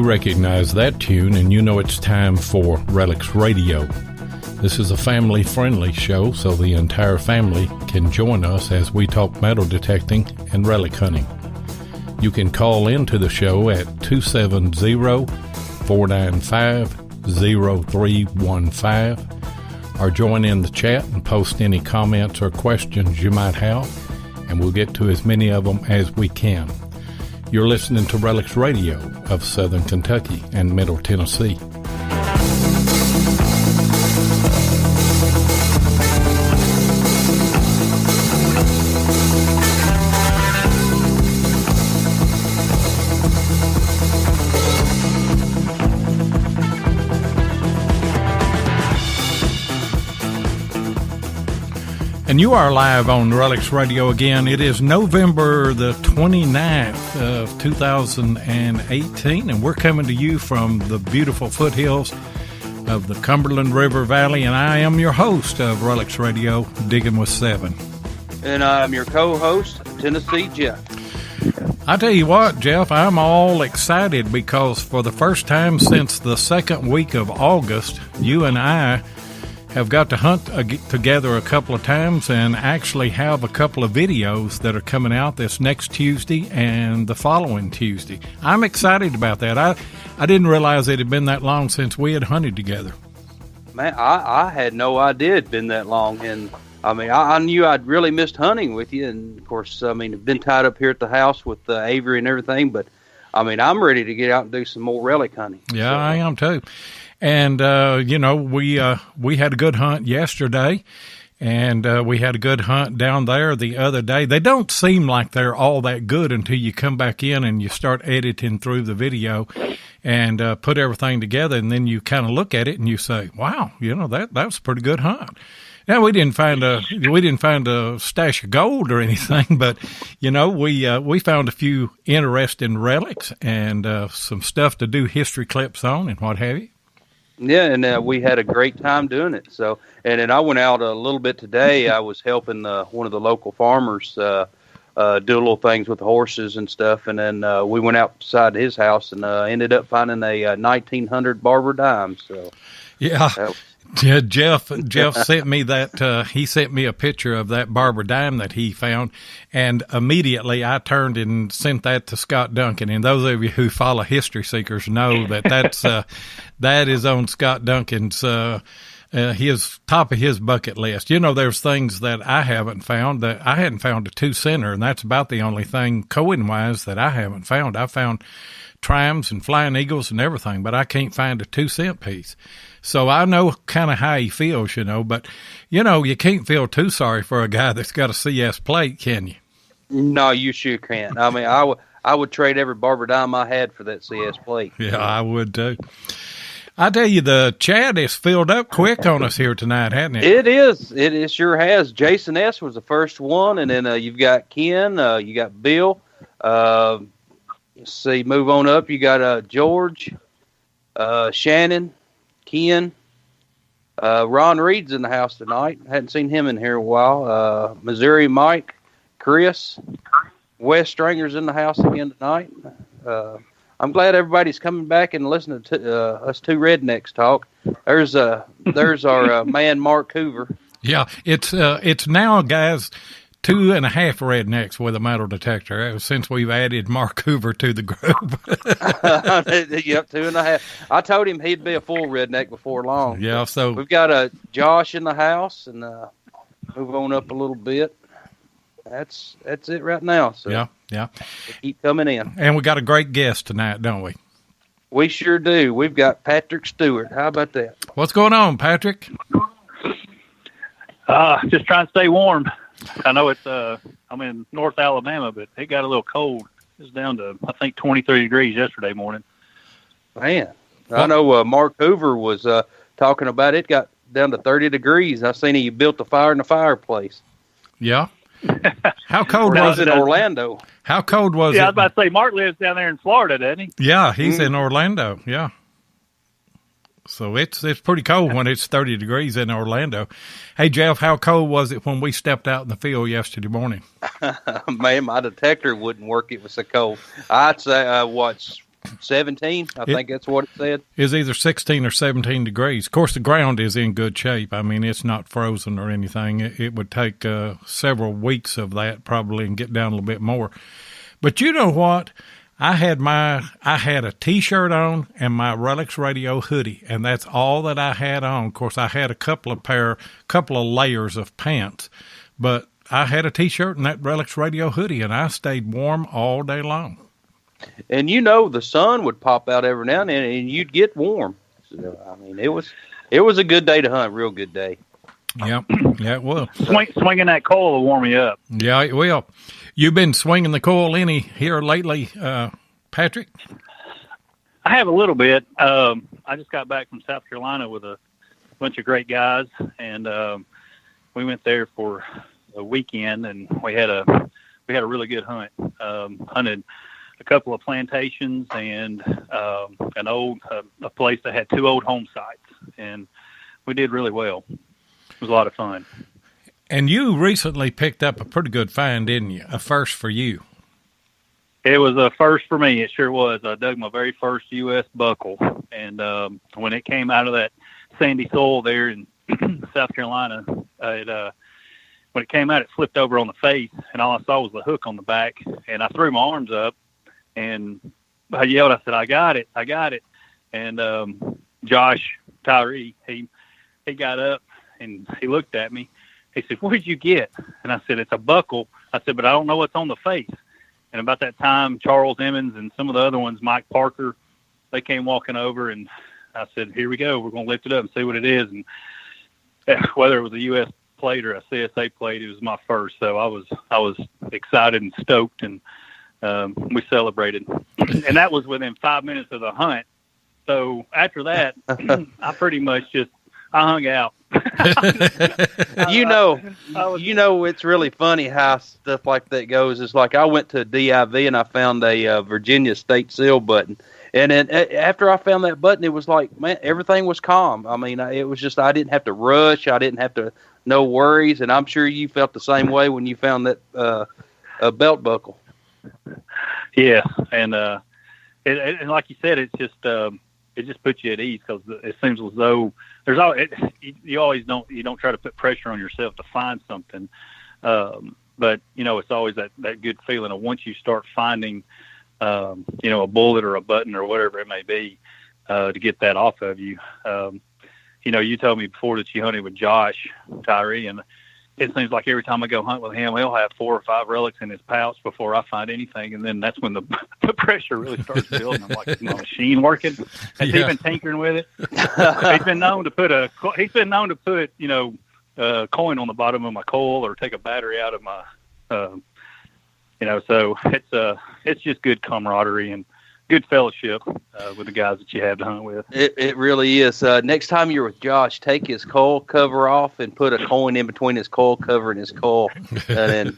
Recognize that tune, and you know it's time for Relics Radio. This is a family-friendly show, so the entire family can join us as we talk metal detecting and relic hunting. You can call into the show at 270-495-0315 or join in the chat and post any comments or questions you might have, and we'll get to as many of them as we can. You're listening to Relics Radio of Southern Kentucky and Middle Tennessee. And you are live on Relics Radio again. It is November the 29th of 2018, and we're coming to you from the beautiful foothills of the Cumberland River Valley, and I am your host of Relics Radio, Digging with Seven. And I'm your co-host, Tennessee Jeff. I tell you what, Jeff, I'm all excited because for the first time since the second week of August, you and I have got to hunt together a couple of times and actually have a couple of videos that are coming out this next Tuesday and the following Tuesday. I'm excited about that. I didn't realize it had been that long since we had hunted together. Man, I had no idea it'd been that long. And, I mean, I knew I'd really missed hunting with you. And, of course, I mean, I've been tied up here at the house with Avery and everything. But, I mean, I'm ready to get out and do some more relic hunting. Yeah, so. I am too. And, you know, we had a good hunt yesterday, and we had a good hunt down there the other day. They don't seem like they're all that good until you come back in and you start editing through the video and put everything together, and then you kind of look at it and you say, wow, you know, that was a pretty good hunt. Now, we didn't find a stash of gold or anything, but, you know, we found a few interesting relics and some stuff to do history clips on and what have you. Yeah, and we had a great time doing it. So, and then I went out a little bit today. I was helping one of the local farmers do little things with the horses and stuff. And then we went outside his house and ended up finding a 1900 Barber dime. So, yeah. Yeah, Jeff sent me that. He sent me a picture of that Barber dime that he found, and immediately I turned and sent that to Scott Duncan. And those of you who follow History Seekers know that that is on Scott Duncan's his top of his bucket list. You know, there's things that I haven't found. That I hadn't found a 2-center, and that's about the only thing coin-wise that I haven't found. I found trimes and flying eagles and everything, but I can't find a 2-cent piece. So I know kind of how he feels, you know, but, you know, you can't feel too sorry for a guy that's got a CS plate, can you? No, you sure can't. I mean, I would trade every Barber dime I had for that CS plate. Yeah, I would too. I tell you, the chat is filled up quick on us here tonight, hasn't it? It is. It sure has. Jason S. was the first one, and then you've got Ken, you got Bill. Let's see, move on up. You got George, Shannon, Ken, Ron Reed's in the house tonight. Hadn't seen him in here in a while. Missouri Mike, Chris, Wes Stringer's in the house again tonight. I'm glad everybody's coming back and listening to us two rednecks talk. There's our man Mark Hoover. Yeah, it's now, guys, 2.5 rednecks with a metal detector since we've added Mark Hoover to the group. Yep, 2.5. I told him he'd be a full redneck before long. Yeah, so we've got Josh in the house, and move on up a little bit. That's it right now. So yeah. Keep coming in. And we got a great guest tonight, don't we? We sure do. We've got Patrick Stewart. How about that? What's going on, Patrick? Just trying to stay warm. I know it's I'm in North Alabama, but it got a little cold. It's down to, I think, 23 degrees yesterday morning. Man, I know Mark Hoover was talking about it got down to 30 degrees. I seen he built a fire in the fireplace. Yeah. How cold That was was in it? Orlando. How cold was it? Yeah, I was about to say, Mark lives down there in Florida, doesn't he? Yeah, he's in Orlando. Yeah. So it's pretty cold when it's 30 degrees in Orlando. Hey, Jeff, how cold was it when we stepped out in the field yesterday morning? Man, my detector wouldn't work. It was so cold. I'd say, 17? I think that's what it said. It's either 16 or 17 degrees. Of course, the ground is in good shape. I mean, it's not frozen or anything. It would take several weeks of that probably and get down a little bit more. But you know what? I had a T-shirt on and my Relics Radio hoodie, and that's all that I had on. Of course, I had a couple of layers of pants, but I had a T-shirt and that Relics Radio hoodie, and I stayed warm all day long. And the sun would pop out every now and then, and you'd get warm. So, I mean, it was a good day to hunt, real good day. Yeah, it will. Swinging that coil will warm you up. Yeah, it will. You've been swinging the coil any here lately, Patrick? I have a little bit. I just got back from South Carolina with a bunch of great guys, and we went there for a weekend, and we had a really good hunt. Hunted a couple of plantations and a place that had 2 old home sites, and we did really well. It was a lot of fun. And you recently picked up a pretty good find, didn't you? A first for you. It was a first for me. It sure was. I dug my very first U.S. buckle, and when it came out of that sandy soil there in South Carolina, when it came out, it flipped over on the face, and all I saw was the hook on the back, and I threw my arms up, and I yelled. I said, I got it. And Josh Tyree, he got up, and he looked at me. He said, what did you get? And I said, it's a buckle. I said, but I don't know what's on the face. And about that time, Charles Emmons and some of the other ones, Mike Parker, they came walking over, and I said, here we go. We're going to lift it up and see what it is. And whether it was a U.S. plate or a CSA plate, it was my first. So I was excited and stoked, and we celebrated. And that was within 5 minutes of the hunt. So after that, I pretty much I hung out. It's really funny how stuff like that goes. It's like I went to DIV and I found a Virginia state seal button, and then after I found that button, it was like, man, everything was calm. I mean, it was just, I didn't have to rush. I didn't have to, no worries. And I'm sure you felt the same way when you found that a belt buckle. Yeah, and and like you said, it just puts you at ease, because it seems as though you don't try to put pressure on yourself to find something, but it's always that good feeling of once you start finding a bullet or a button or whatever it may be, to get that off of you. You told me before that you hunted with Josh Tyree, and it seems like every time I go hunt with him, he'll have 4 or 5 relics in his pouch before I find anything. And then that's when the pressure really starts building. I'm like, is my machine working? Has he been tinkering with it? He's been known to put a coin on the bottom of my coil, or take a battery out of my, so it's just good camaraderie and good fellowship with the guys that you have to hunt with. It really is. Next time you're with Josh, take his coil cover off and put a coin in between his coil cover and his coil, and then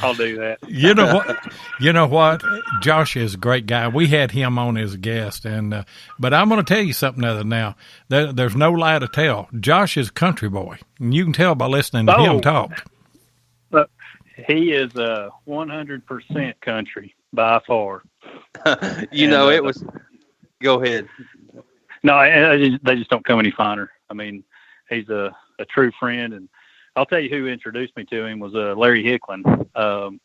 I'll do that. You know what? Josh is a great guy. We had him on as a guest, and but I'm going to tell you something other now. There's no lie to tell. Josh is a country boy, and you can tell by listening to him talk. He is 100% country by far. It was. Go ahead. No, they just don't come any finer. I mean, he's a true friend, and I'll tell you who introduced me to him was Larry Hicklin.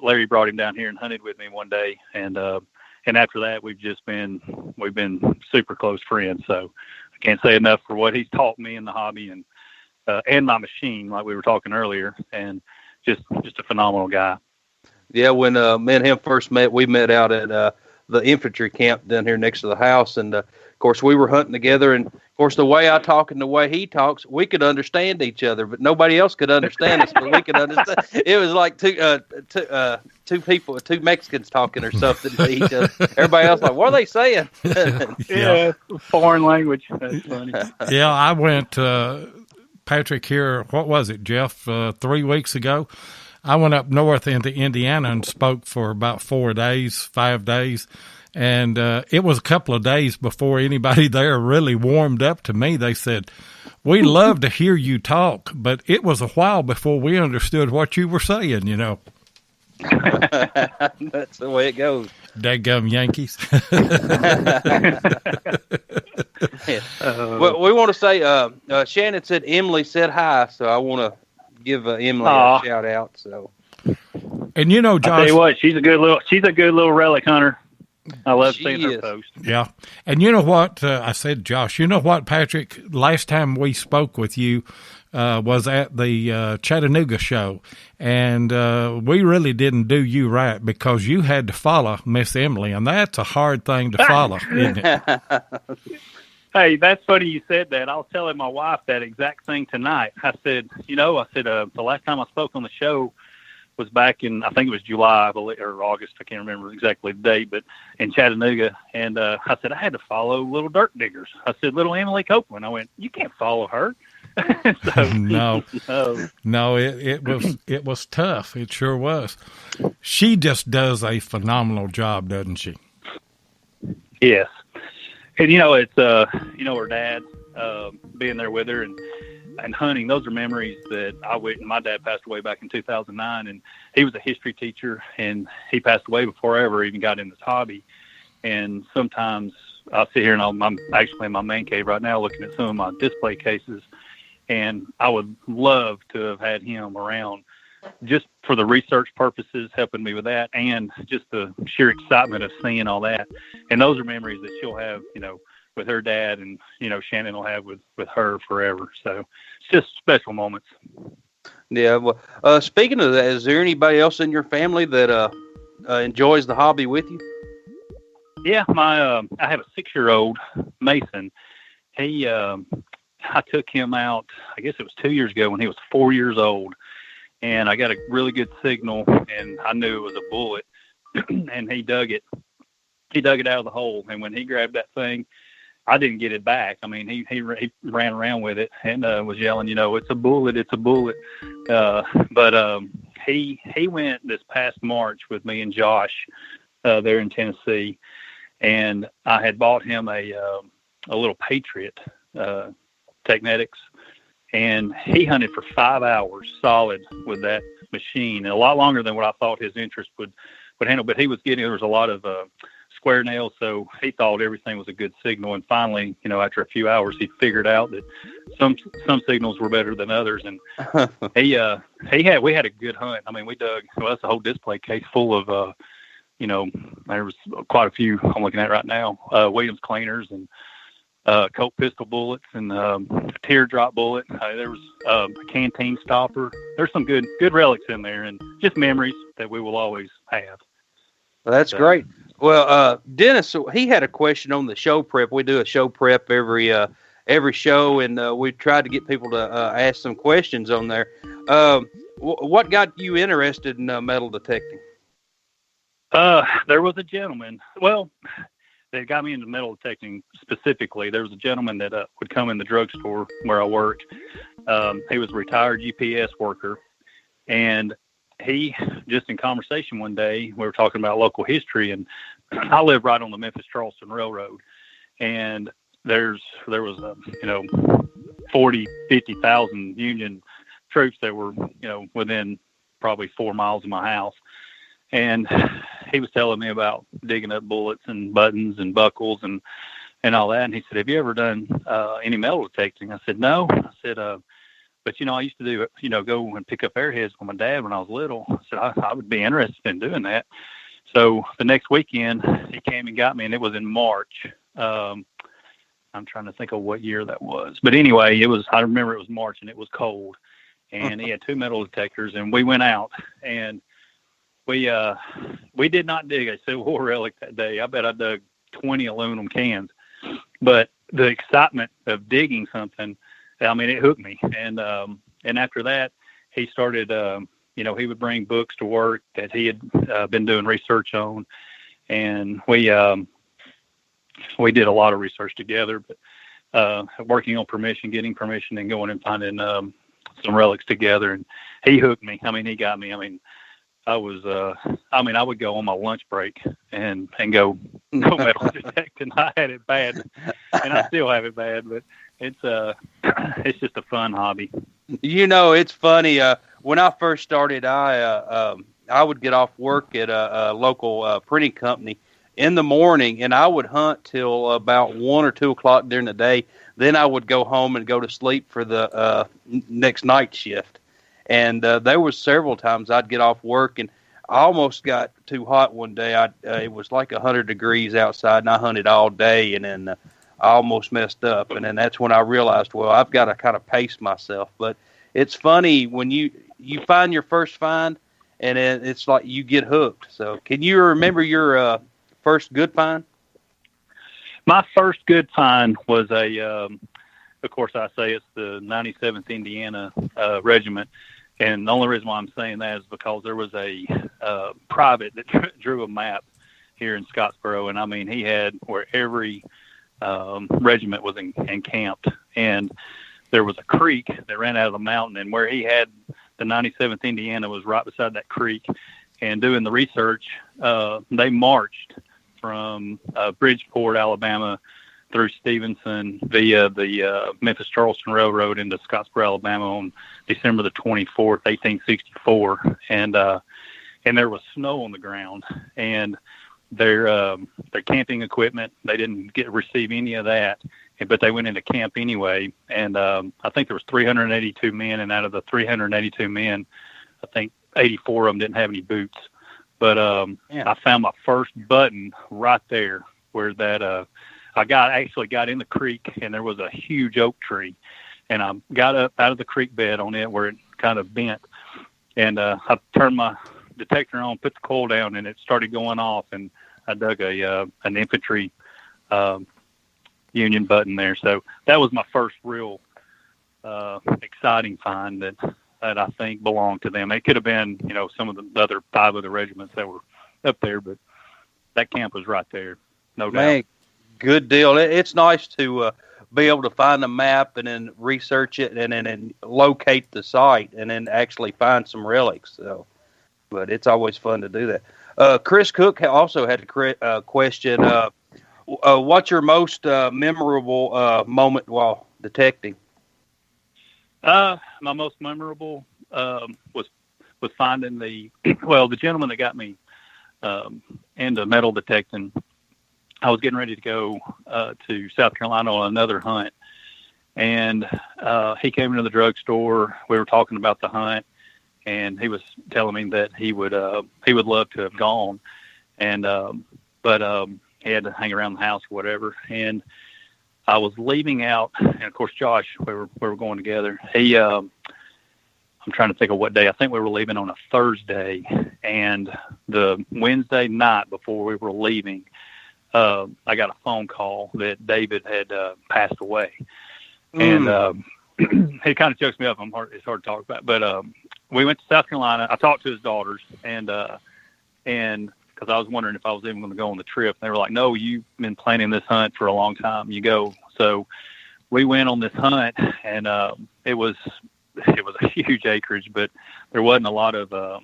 Larry brought him down here and hunted with me one day, and after that we've been super close friends. So I can't say enough for what he's taught me in the hobby, and my machine, like we were talking earlier, and just a phenomenal guy. Yeah, when me and him first met, we met out at the infantry camp down here next to the house, and of course, we were hunting together, and of course, the way I talk and the way he talks, we could understand each other, but nobody else could understand us. But we could understand. It was like two people, two Mexicans talking or something to each other. Everybody else like, what are they saying? Yeah, foreign language. That's funny. Yeah, I went. Patrick here. What was it, Jeff? 3 weeks ago, I went up north into Indiana and spoke for about 5 days. And it was a couple of days before anybody there really warmed up to me. They said, we love to hear you talk, but it was a while before we understood what you were saying, you know. That's the way it goes. Dadgum Yankees. Well, we want to say, Shannon said Emily said hi, so I want to give Emily a shout out. So, and you know, Josh, I'll tell you what, she's a good little relic hunter. I love seeing her post. Yeah. And you know what? I said, Josh, you know what, Patrick? Last time we spoke with you was at the Chattanooga show. And we really didn't do you right because you had to follow Miss Emily. And that's a hard thing to follow, isn't it? Hey, that's funny you said that. I was telling my wife that exact thing tonight. I said, the last time I spoke on the show was back in, I think it was July or August. I can't remember exactly the date, but in Chattanooga. And I said, I had to follow Little Dirt Diggers. I said, Little Emily Copeland. I went, you can't follow her. No, it was tough. It sure was. She just does a phenomenal job, doesn't she? Yes. And, it's, her dad being there with her and hunting, those are memories that I witnessed. My dad passed away back in 2009, and he was a history teacher, and he passed away before I ever even got in this hobby. And sometimes I'll sit here and I'm actually in my man cave right now looking at some of my display cases, and I would love to have had him around just for the research purposes, helping me with that, and just the sheer excitement of seeing all that. And those are memories that she'll have, with her dad, and Shannon will have with her forever. So it's just special moments. Yeah. Well, speaking of that, is there anybody else in your family that enjoys the hobby with you? Yeah, I have a 6-year-old, Mason. He I took him out, I guess it was 2 years ago when he was 4 years old, and I got a really good signal, and I knew it was a bullet, and he dug it out of the hole, and when he grabbed that thing, I didn't get it back. I mean, he ran around with it and was yelling, it's a bullet, it's a bullet. But he went this past March with me and Josh there in Tennessee, and I had bought him a little Patriot Technetics, and he hunted for 5 hours solid with that machine, and a lot longer than what I thought his interest would handle. But there was a lot of square nails, so he thought everything was a good signal. And finally, after a few hours, he figured out that some signals were better than others. And we had a good hunt. I mean, we dug. Well, that's a whole display case full of there was quite a few I'm looking at right now. Williams cleaners and Colt pistol bullets and teardrop bullet. There was a canteen stopper. There's some good relics in there, and just memories that we will always have. Well, that's great. Well, Dennis, he had a question on the show prep. We do a show prep every show, and we tried to get people to ask some questions on there. What got you interested in metal detecting? There was a gentleman. Well, that got me into metal detecting specifically. There was a gentleman that would come in the drugstore where I worked. He was a retired UPS worker, and he, just in conversation one day, we were talking about local history, and I live right on the Memphis-Charleston Railroad, and there was 40, 50,000 Union troops that were, within probably 4 miles of my house. And he was telling me about digging up bullets and buttons and buckles and all that. And he said, have you ever done any metal detecting? I said, no. I said, but, I used to do it, go and pick up airheads with my dad when I was little. I said, I would be interested in doing that. So the next weekend he came and got me, and it was in March. I'm trying to think of what year that was. But anyway, I remember it was March, and it was cold. And he had 2 metal detectors, and we went out, and we did not dig a Civil War relic that day. I bet I dug 20 aluminum cans. but the excitement of digging something, I mean, it hooked me. And after that, he started, he would bring books to work that he had been doing research on. And we did a lot of research together, but working on permission, getting permission, and going and finding some relics together. And he hooked me. I mean, he got me. I mean, I would go on my lunch break and go metal detecting. I had it bad, and I still have it bad, but it's just a fun hobby. It's funny. When I first started, I would get off work at a local printing company in the morning, and I would hunt till about 1 or 2 o'clock during the day. Then I would go home and go to sleep for the next night shift. And there was several times I'd get off work, and I almost got too hot one day. It was like 100 degrees outside, and I hunted all day, and then I almost messed up. And then that's when I realized, well, I've got to kind of pace myself. But it's funny when you find your first find, and it's like you get hooked. So can you remember your first good find? My first good find was of course, I say it's the 97th Indiana Regiment. And the only reason why I'm saying that is because there was a private that drew a map here in Scottsboro. And I mean, he had where every regiment was encamped. And there was a creek that ran out of the mountain. And where he had the 97th Indiana was right beside that creek. And doing the research, they marched from Bridgeport, Alabama, through Stevenson via the Memphis-Charleston Railroad into Scottsboro, Alabama on December the 24th, 1864. And there was snow on the ground. And their camping equipment, they didn't receive any of that, but they went into camp anyway. And I think there was 382 men, and out of the 382 men, I think 84 of them didn't have any boots. But I found my first button right there where that I actually got in the creek, and there was a huge oak tree, and I got up out of the creek bed on it where it kind of bent, and I turned my detector on, put the coil down, and it started going off, and I dug an infantry Union button there. So that was my first real exciting find that I think belonged to them. It could have been, some of the other 5 other regiments that were up there, but that camp was right there, no doubt. Good deal. It's nice to be able to find a map and then research it and then locate the site and then actually find some relics. So, but it's always fun to do that. Chris Cook also had a question. What's your most memorable moment while detecting? My most memorable was finding the gentleman that got me into metal detecting. I was getting ready to go to South Carolina on another hunt, and he came into the drugstore. We were talking about the hunt, and he was telling me that he would love to have gone, and but he had to hang around the house or whatever. And I was leaving out, and of course Josh, we were going together. He I'm trying to think of what day. I think we were leaving on a Thursday, and the Wednesday night before we were leaving, I got a phone call that David had passed away, and he kind of chokes me up. It's hard to talk about, but we went to South Carolina. I talked to his daughters, and because I was wondering if I was even going to go on the trip, and they were like, "No, you've been planning this hunt for a long time. You go." So we went on this hunt, and it was a huge acreage, but there wasn't a lot of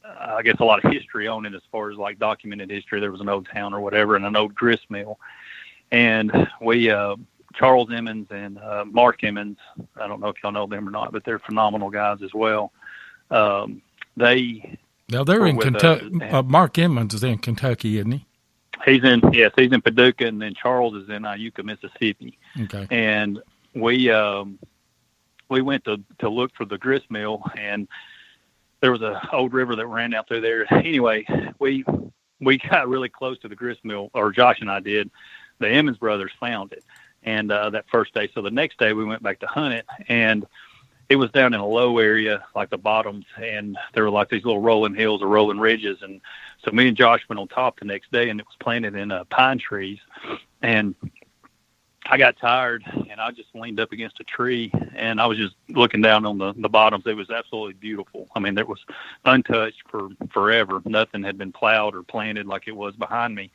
I guess a lot of history on it as far as like documented history. There was an old town or whatever and an old grist mill. And we, Charles Emmons and Mark Emmons, I don't know if y'all know them or not, but they're phenomenal guys as well. Now they're in Kentucky. Mark Emmons is in Kentucky, isn't he? He's in Paducah, and then Charles is in Iuka, Mississippi. Okay. And we went to look for the grist mill, and there was an old river that ran out through there. Anyway, we got really close to the grist mill, or Josh and I did. The Emmons brothers found it, and that first day. So the next day we went back to hunt it, and it was down in a low area, like the bottoms, and there were like these little rolling hills or rolling ridges. And so me and Josh went on top the next day, and it was planted in pine trees. And I got tired, and I just leaned up against a tree, and I was just looking down on the bottoms. It was absolutely beautiful. I mean, it was untouched for forever. Nothing had been plowed or planted like it was behind me,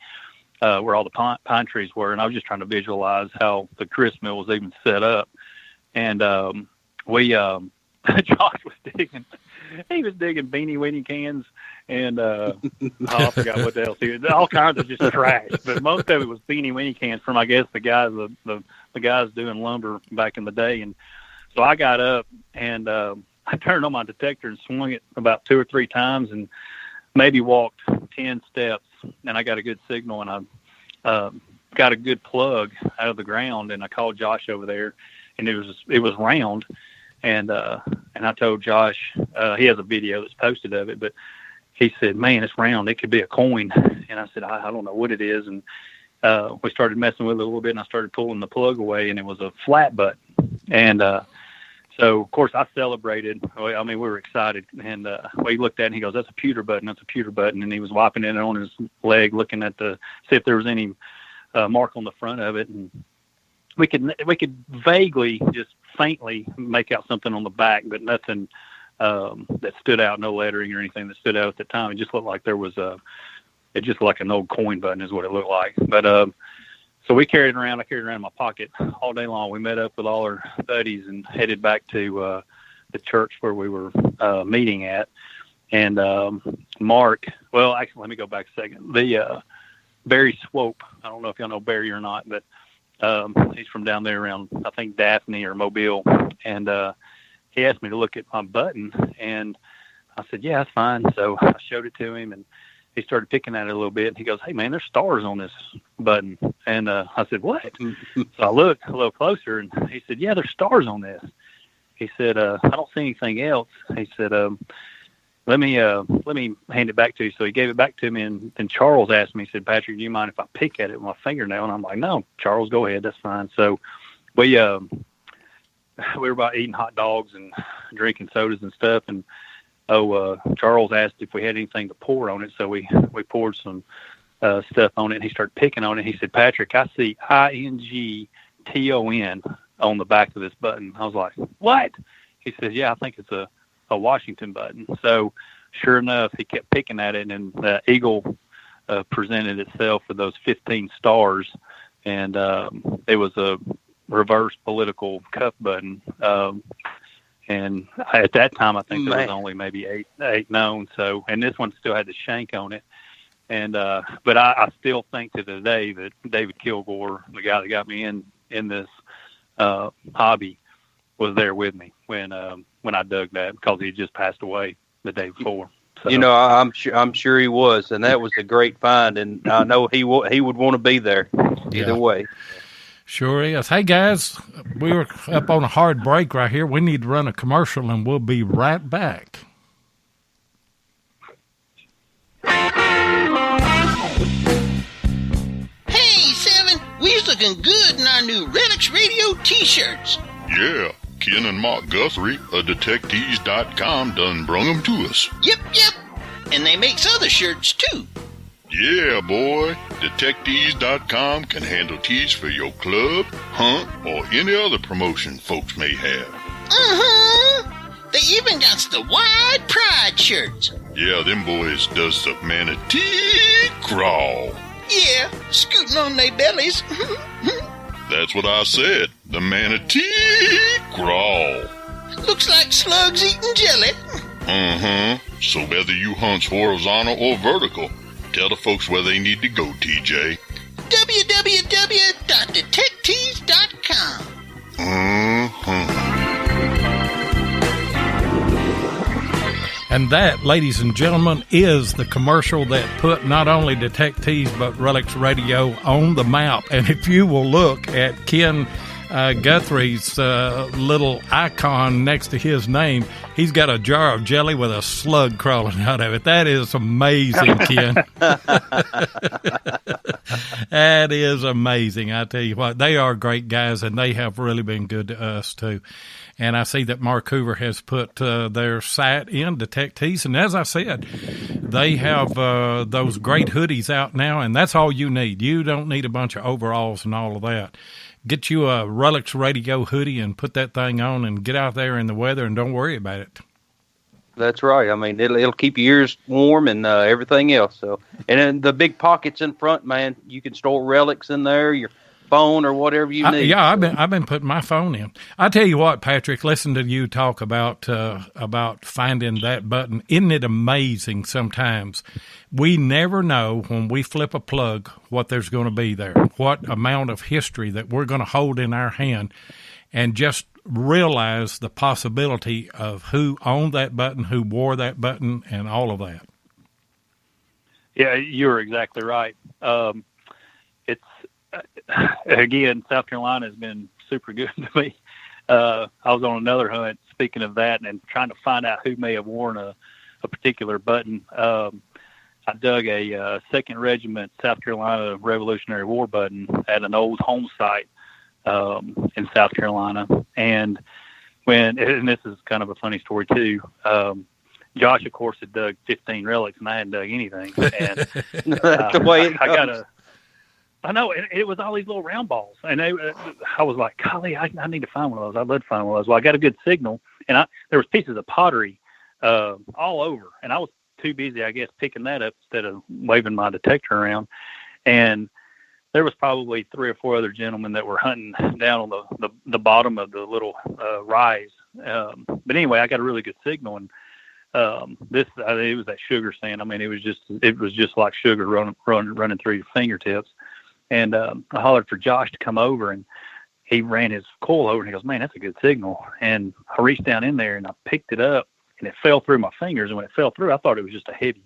where all the pine trees were. And I was just trying to visualize how the grist mill was even set up. And Josh was digging. He was digging beanie weenie cans, and I forgot what else. All kinds of just trash, but most of it was beanie weenie cans from, I guess, the guys the guys doing lumber back in the day. And so I got up and I turned on my detector and swung it about 2 or 3 times, and maybe walked 10 steps. And I got a good signal, and I got a good plug out of the ground, and I called Josh over there, and it was round. And I told Josh, he has a video that's posted of it, but he said, "Man, it's round. It could be a coin." And I said, I don't know what it is. And we started messing with it a little bit, and I started pulling the plug away, and it was a flat button. And so, of course, I celebrated. I mean, we were excited. And we looked at it, and he goes, "That's a pewter button. That's a pewter button." And he was wiping it on his leg, looking at see if there was any mark on the front of it. And we could vaguely, just faintly, make out something on the back, but nothing that stood out, no lettering or anything that stood out at the time. It just looked like there was it just looked like an old coin button is what it looked like. But so we carried it around. I carried it around in my pocket all day long. We met up with all our buddies and headed back to the church where we were meeting at. And Mark, well, actually, let me go back a second. The Barry Swope, I don't know if y'all know Barry or not, but he's from down there around, I think, Daphne or Mobile. And he asked me to look at my button, and I said, "Yeah, that's fine." So I showed it to him, and he started picking at it a little bit. And he goes, "Hey, man, there's stars on this button." And I said, "What?" So I looked a little closer, and he said, "Yeah, there's stars on this." He said, "I don't see anything else." He said, let me hand it back to you." So he gave it back to me, and then Charles asked me, he said, "Patrick, do you mind if I pick at it with my fingernail?" And I'm like, "No, Charles, go ahead. That's fine." So we were about eating hot dogs and drinking sodas and stuff. And Charles asked if we had anything to pour on it. So we poured some stuff on it, and he started picking on it. He said, "Patrick, I see INGTON on the back of this button." I was like, "What?" He said, "Yeah, I think it's a Washington button." So sure enough, he kept picking at it, and the eagle presented itself with those 15 stars. And it was a reverse political cuff button. And at that time, I think there was only maybe eight known. So, and this one still had the shank on it. And, but I still think to today that David Kilgore, the guy that got me in this hobby, was there with me when I dug that, because he had just passed away the day before. So, I'm sure he was, and that was a great find, and I know he would want to be there either way. Sure is. Hey, guys, we're up on a hard break right here. We need to run a commercial, and we'll be right back. Hey, Seven, we's looking good in our new Redux Radio T-shirts. Yeah, Ken and Mark Guthrie of detectors.com done brung them to us. Yep. And they makes other shirts, too. Yeah, boy. Detectors.com can handle tees for your club, hunt, or any other promotion folks may have. They even got the Wide Pride shirts. Yeah, them boys does the manatee crawl. Yeah, scooting on their bellies. That's what I said. The manatee crawl. Looks like slugs eating jelly. So whether you hunt horizontal or vertical, tell the folks where they need to go, TJ. www.detectors.com. And that, ladies and gentlemen, is the commercial that put not only Detectives but Relics Radio on the map. And if you will look at Ken Guthrie's little icon next to his name, he's got a jar of jelly with a slug crawling out of it. That is amazing, Ken. That is amazing. I tell you what, they are great guys, and they have really been good to us, too. And I see that Mark Hoover has put their site in, Detectives. And as I said, They have those great hoodies out now, and that's all you need. You don't need a bunch of overalls and all of that. Get you a Relics Radio hoodie and put that thing on and get out there in the weather and don't worry about it. That's right. I mean, it'll keep your ears warm and everything else. So, and then the big pockets in front, man, you can store relics in there, your phone or whatever you need. Yeah, I've been putting my phone in. I tell you what, Patrick, listen to you talk about finding that button. Isn't it amazing? Sometimes we never know when we flip a plug what there's going to be there, what amount of history that we're going to hold in our hand, and just realize the possibility of who owned that button, who wore that button, and all of that. Yeah, you're exactly right. It's again, South Carolina has been super good to me. I was on another hunt, speaking of that, and trying to find out who may have worn a particular button. I dug a 2nd Regiment South Carolina Revolutionary War button at an old home site in South Carolina. And this is kind of a funny story too. Josh, of course, had dug 15 relics, and I hadn't dug anything. And that's the way it goes. I know it was all these little round balls, and I was like, golly, I need to find one of those. I'd love to find one of those. Well, I got a good signal, and there was pieces of pottery all over, and I was too busy, I guess, picking that up instead of waving my detector around. And there was probably 3 or 4 other gentlemen that were hunting down on the bottom of the little rise. But anyway, I got a really good signal, and it was that sugar sand. I mean, it was just like sugar running through your fingertips. And I hollered for Josh to come over, and he ran his coil over, and he goes, "Man, that's a good signal." And I reached down in there, and I picked it up, and it fell through my fingers. And when it fell through, I thought it was just a heavy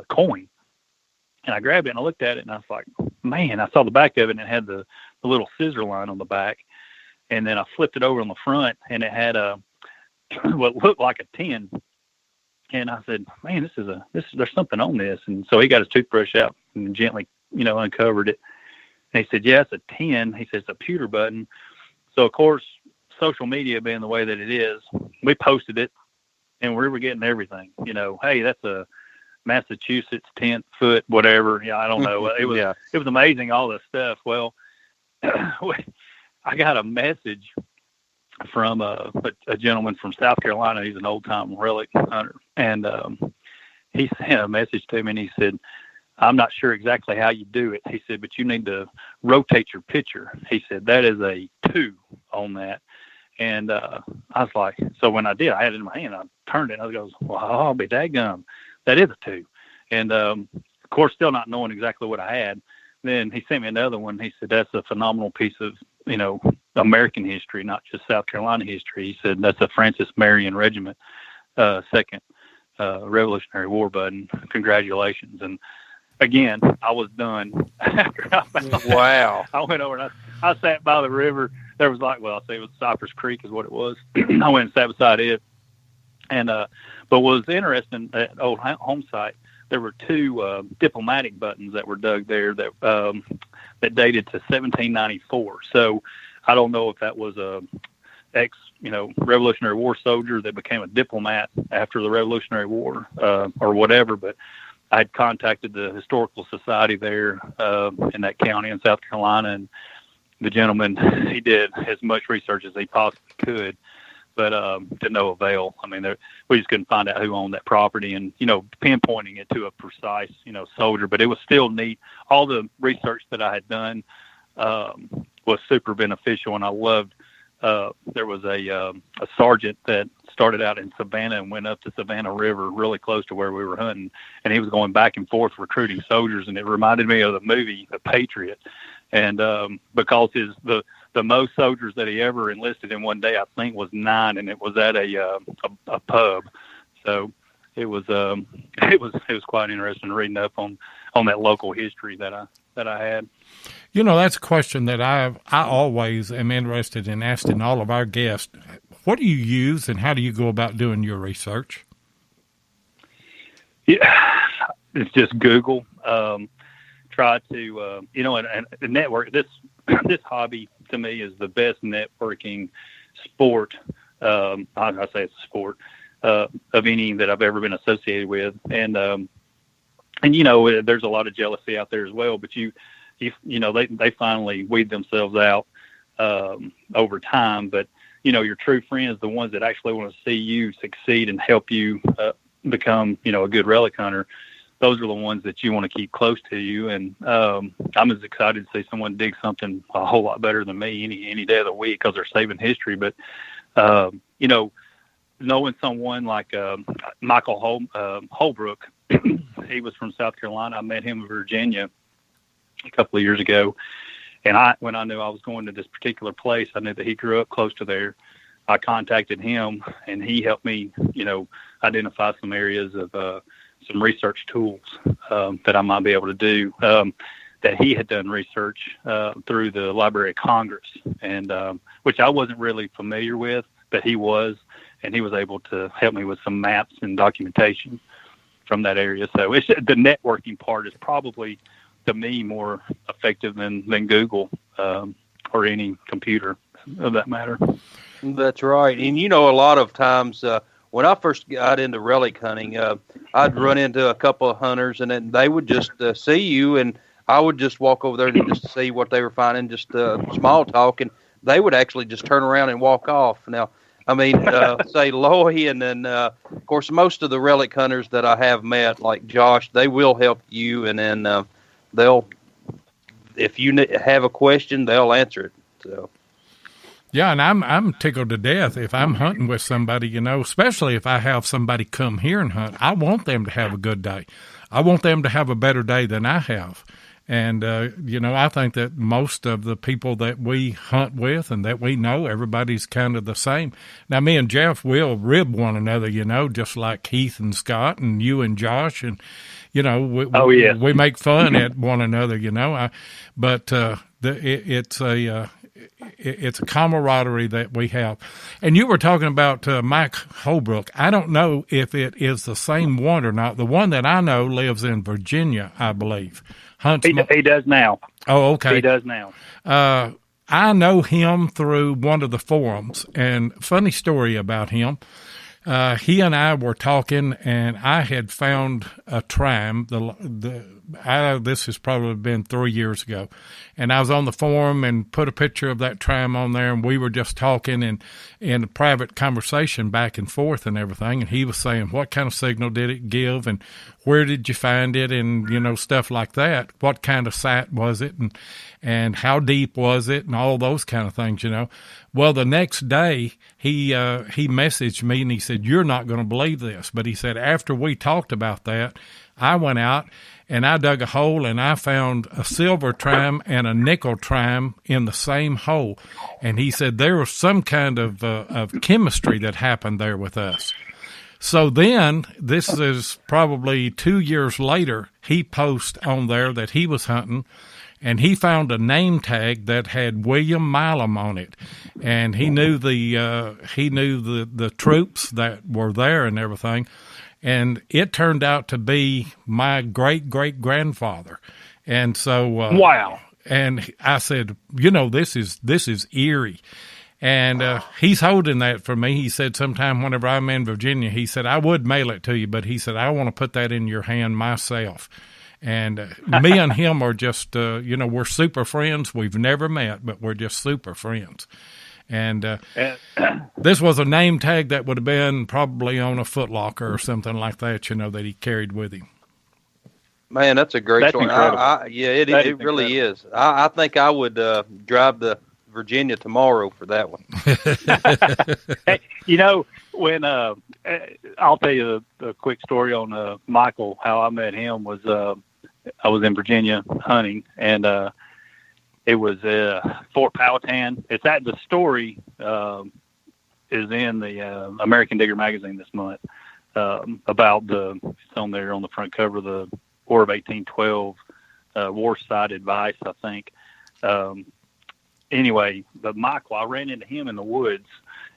coin. And I grabbed it, and I looked at it, and I was like, man, I saw the back of it, and it had the little scissor line on the back. And then I flipped it over on the front, and it had what looked like a 10. And I said, man, there's something on this. And so he got his toothbrush out and gently, uncovered it. And he said, yeah, it's a 10. He says, it's a pewter button. So, of course, social media being the way that it is, we posted it, and we were getting everything. Hey, that's a Massachusetts 10-foot, whatever. Yeah, I don't know. It was amazing, all this stuff. Well, I got a message from a gentleman from South Carolina. He's an old-time relic hunter. And he sent a message to me, and he said, I'm not sure exactly how you do it. He said, but you need to rotate your picture. He said, that is a 2 on that. And I was like, so when I did, I had it in my hand. I turned it, and I goes, well, I'll be daggum. That is a 2. And, of course, still not knowing exactly what I had. Then he sent me another one. He said, that's a phenomenal piece of, American history, not just South Carolina history. He said, that's a Francis Marion Regiment, 2nd Revolutionary War button. Congratulations. And again, I was done. After I found wow. I went over and I sat by the river. There was it was Cypress Creek is what it was. I went and sat beside it. And, but what was interesting at old home site, there were 2 diplomatic buttons that were dug there that dated to 1794. So I don't know if that was a Revolutionary War soldier that became a diplomat after the Revolutionary War or whatever. But I had contacted the Historical Society there in that county in South Carolina, and the gentleman, he did as much research as he possibly could. But to no avail. I mean, we just couldn't find out who owned that property and, pinpointing it to a precise, soldier. But it was still neat. All the research that I had done was super beneficial, and I loved there was a sergeant that started out in Savannah and went up to Savannah River really close to where we were hunting, and he was going back and forth recruiting soldiers, and it reminded me of the movie The Patriot. And because the most soldiers that he ever enlisted in one day, I think, was 9, and it was at a pub. So it was quite interesting reading up on that local history that I had. That's a question that I always am interested in asking all of our guests. What do you use, and how do you go about doing your research? Yeah, it's just Google. Try to and network. This hobby to me is the best networking sport. I say it's a sport of any that I've ever been associated with, and and there's a lot of jealousy out there as well. But they finally weed themselves out over time. But your true friends, the ones that actually want to see you succeed and help you become a good relic hunter, those are the ones that you want to keep close to you. And I'm as excited to see someone dig something a whole lot better than me any day of the week, because they're saving history. But knowing someone like Michael Holbrook, he was from South Carolina. I met him in Virginia a couple of years ago. And when I knew I was going to this particular place, I knew that he grew up close to there. I contacted him, and he helped me, identify some areas of some research tools that I might be able to do, that he had done research through the Library of Congress, and which I wasn't really familiar with, but he was, and he was able to help me with some maps and documentation from that area. So the networking part is probably, to me, more effective than Google or any computer of that matter. That's right. And a lot of times when I first got into relic hunting, I'd run into a couple of hunters, and then they would just see you, and I would just walk over there and just see what they were finding, just small talk, and they would actually just turn around and walk off. Now, I mean, say Loy, and then, of course, most of the relic hunters that I have met, like Josh, they will help you, and then if you have a question, they'll answer it. So. Yeah, and I'm tickled to death if I'm hunting with somebody, especially if I have somebody come here and hunt. I want them to have a good day. I want them to have a better day than I have. And, I think that most of the people that we hunt with and that we know, everybody's kind of the same. Now, me and Jeff will rib one another, just like Keith and Scott and you and Josh. And, we make fun at one another, but it's a camaraderie that we have. And you were talking about Mike Holbrook. I don't know if it is the same one or not. The one that I know lives in Virginia, I believe. He does now. Oh, okay. He does now. I know him through one of the forums, and funny story about him. He and I were talking, and I had found a tram. This has probably been 3 years ago, and I was on the forum and put a picture of that tram on there, and we were just talking and in a private conversation back and forth and everything. And he was saying, what kind of signal did it give, and where did you find it, and stuff like that. What kind of site was it, and how deep was it, and all those kind of things. Well, the next day he messaged me, and he said, "You're not going to believe this," but he said after we talked about that, I went out and I dug a hole, and I found a silver tram and a nickel tram in the same hole. And he said there was some kind of chemistry that happened there with us. So then, this is probably 2 years later, he posted on there that he was hunting, and he found a name tag that had William Milam on it, and he knew the troops that were there and everything. And it turned out to be my great-great-grandfather. And so, wow. And I said, this is eerie. And he's holding that for me. He said sometime whenever I'm in Virginia, he said, I would mail it to you, but he said, I want to put that in your hand myself. And me and him are just, we're super friends. We've never met, but we're just super friends. And this was a name tag that would have been probably on a Foot Locker or something like that, that he carried with him. Man, that's a great story. It really is. I think I would drive to Virginia tomorrow for that one. Hey, when I'll tell you the quick story on Michael, how I met him was I was in Virginia hunting, and it was Fort Powhatan. It's at the story is in the American Digger magazine this month about it's on there on the front cover, the War of 1812 war site advice, I think. Anyway, but Michael, I ran into him in the woods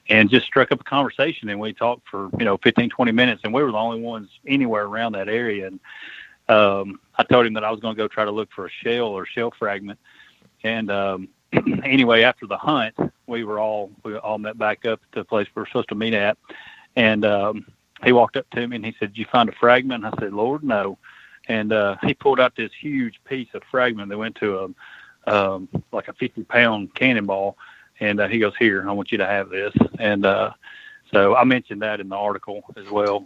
and just struck up a conversation, and we talked for 15, 20 minutes, and we were the only ones anywhere around that area. And I told him that I was going to go try to look for a shell or shell fragment. And anyway, after the hunt, we all met back up at the place we were supposed to meet at. And he walked up to me and he said, "Did you find a fragment?" And I said, "Lord, no." and he pulled out this huge piece of fragment that went to like a 50-pound cannonball, and he goes, "Here, I want you to have this." And so I mentioned that in the article as well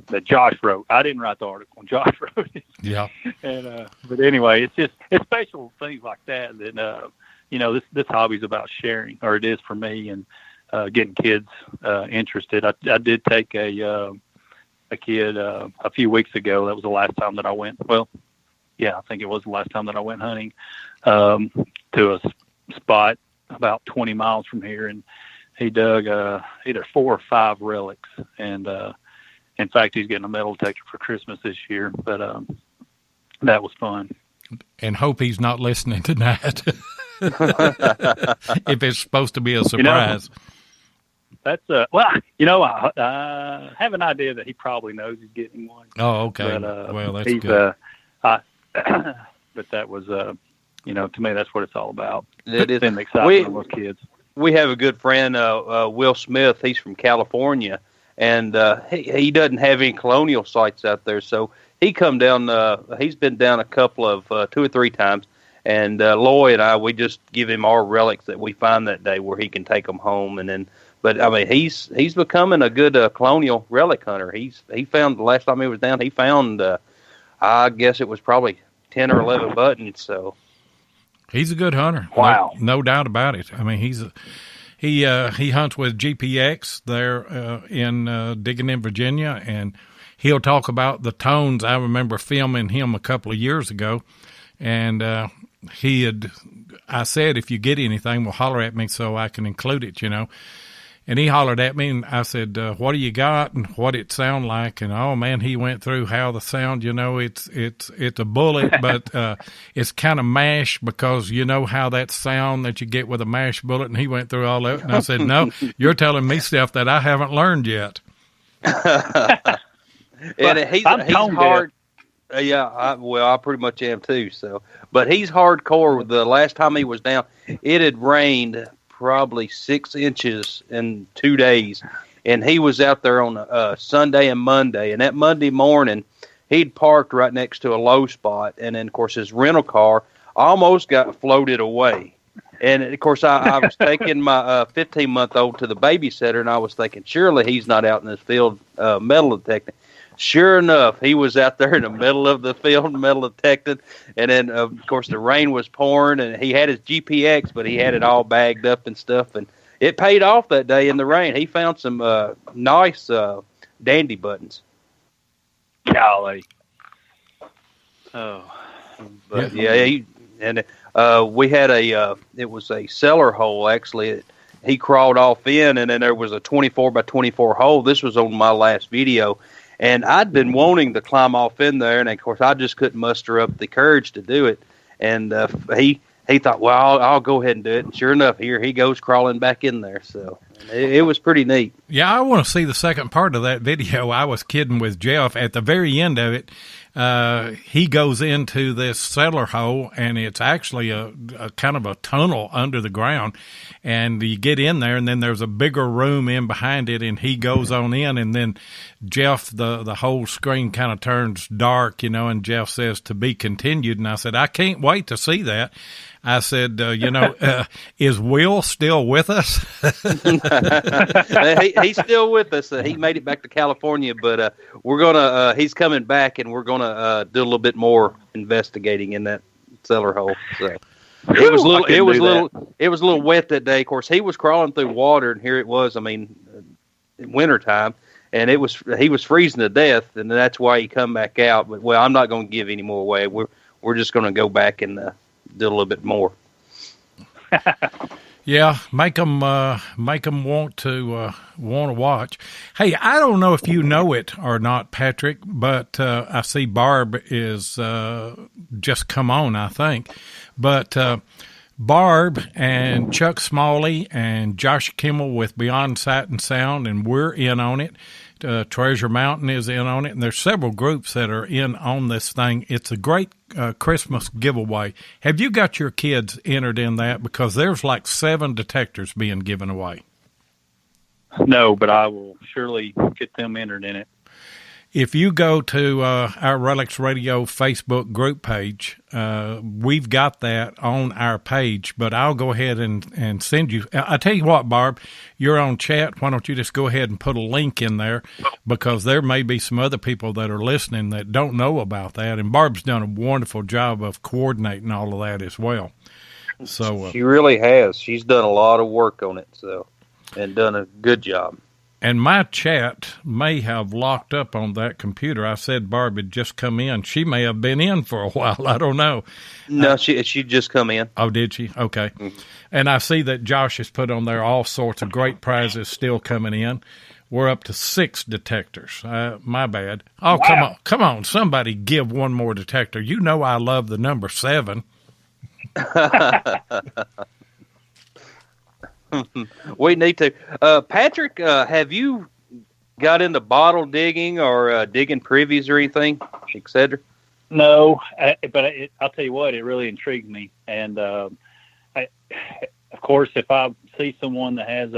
that Josh wrote. I didn't write the article; Josh wrote it. Yeah. And but anyway, it's special things like that this hobby's about sharing, or it is for me, and getting kids interested. I did take a kid a few weeks ago. That was the last time that I went. Well, yeah, I think it was the last time that I went hunting to a spot about 20 miles from here, and he dug either 4 or 5 relics. And in fact, he's getting a metal detector for Christmas this year. But that was fun. And hope he's not listening tonight. If it's supposed to be a surprise. That's I have an idea that he probably knows he's getting one. Oh, okay. But, well, that's good. But that was, to me, that's what it's all about. It is. And the excitement of those kids. We have a good friend, Will Smith. He's from California, and he doesn't have any colonial sites out there. So he come down. He's been down a couple of 2 or 3 times, and Lloyd and I, we just give him our relics that we find that day, where he can take them home, and then. But I mean, he's becoming a good colonial relic hunter. He found, the last time he was down, he found I guess it was probably 10 or 11 buttons. So he's a good hunter. Wow, no doubt about it. I mean, he hunts with GPX there in Digging in Virginia, and he'll talk about the tones. I remember filming him a couple of years ago, and I said, if you get anything, well, holler at me so I can include it, And he hollered at me, and I said, what do you got and what it sound like? And, oh, man, he went through how the sound, it's a bullet, but it's kind of mashed, because you know how that sound that you get with a mashed bullet, and he went through all that. And I said, no, you're telling me stuff that I haven't learned yet. And he's hard. I pretty much am too. So, but he's hardcore. The last time he was down, it had rained probably 6 inches in 2 days, and he was out there on Sunday and Monday. And that Monday morning, he'd parked right next to a low spot, and then of course his rental car almost got floated away. And of course I was taking my 15-month-old to the babysitter, and I was thinking, surely he's not out in this field metal detecting. Sure enough, he was out there in the middle of the field, metal detecting, and then, of course, the rain was pouring, and he had his GPX, but he had it all bagged up and stuff, and it paid off that day in the rain. He found some nice dandy buttons. Golly. Oh. But, we had it was a cellar hole, actually. He crawled off in, and then there was a 24 by 24 hole. This was on my last video. And I'd been wanting to climb off in there, and of course I just couldn't muster up the courage to do it. And he thought, well, I'll go ahead and do it. And sure enough, here he goes crawling back in there. So it was pretty neat. Yeah, I want to see the second part of that video. I was kidding with Jeff. At the very end of it, he goes into this cellar hole, and it's actually a kind of a tunnel under the ground. And you get in there, and then there's a bigger room in behind it, and he goes on in, and then Jeff, the whole screen kind of turns dark, and Jeff says, "To be continued." And I said, I can't wait to see that. I said, is Will still with us? He's still with us. He made it back to California, but we're gonna. He's coming back, and we're gonna do a little bit more investigating in that cellar hole. So it was a little wet that day. Of course, he was crawling through water, and here it was. I mean, wintertime, and he was freezing to death, and that's why he come back out. But I'm not going to give any more away. We're just going to go back and do a little bit more. Yeah, make them want to watch. Hey, I don't know if you know it or not, Patrick, but I see Barb is just come on, I think. But Barb and Chuck Smalley and Josh Kimmel with Beyond Sight and Sound, and we're in on it. Treasure Mountain is in on it, and there's several groups that are in on this thing. It's a great Christmas giveaway. Have you got your kids entered in that? Because there's like 7 detectors being given away. No, but I will surely get them entered in it. If you go to our Relics Radio Facebook group page, we've got that on our page, but I'll go ahead and send you. I tell you what, Barb, you're on chat. Why don't you just go ahead and put a link in there, because there may be some other people that are listening that don't know about that. And Barb's done a wonderful job of coordinating all of that as well. So she really has. She's done a lot of work on it, and done a good job. And my chat may have locked up on that computer. I said Barb had just come in. She may have been in for a while. I don't know. No, she just come in. Oh, did she? Okay. Mm-hmm. And I see that Josh has put on there all sorts of great prizes still coming in. We're up to 6 detectors. My bad. Oh, wow. Come on. Somebody give one more detector. You know I love the number 7. We need to. Patrick, have you got into bottle digging or digging privies or anything, etc.? No, but I'll tell you what, it really intrigued me. And of course, if I see someone that has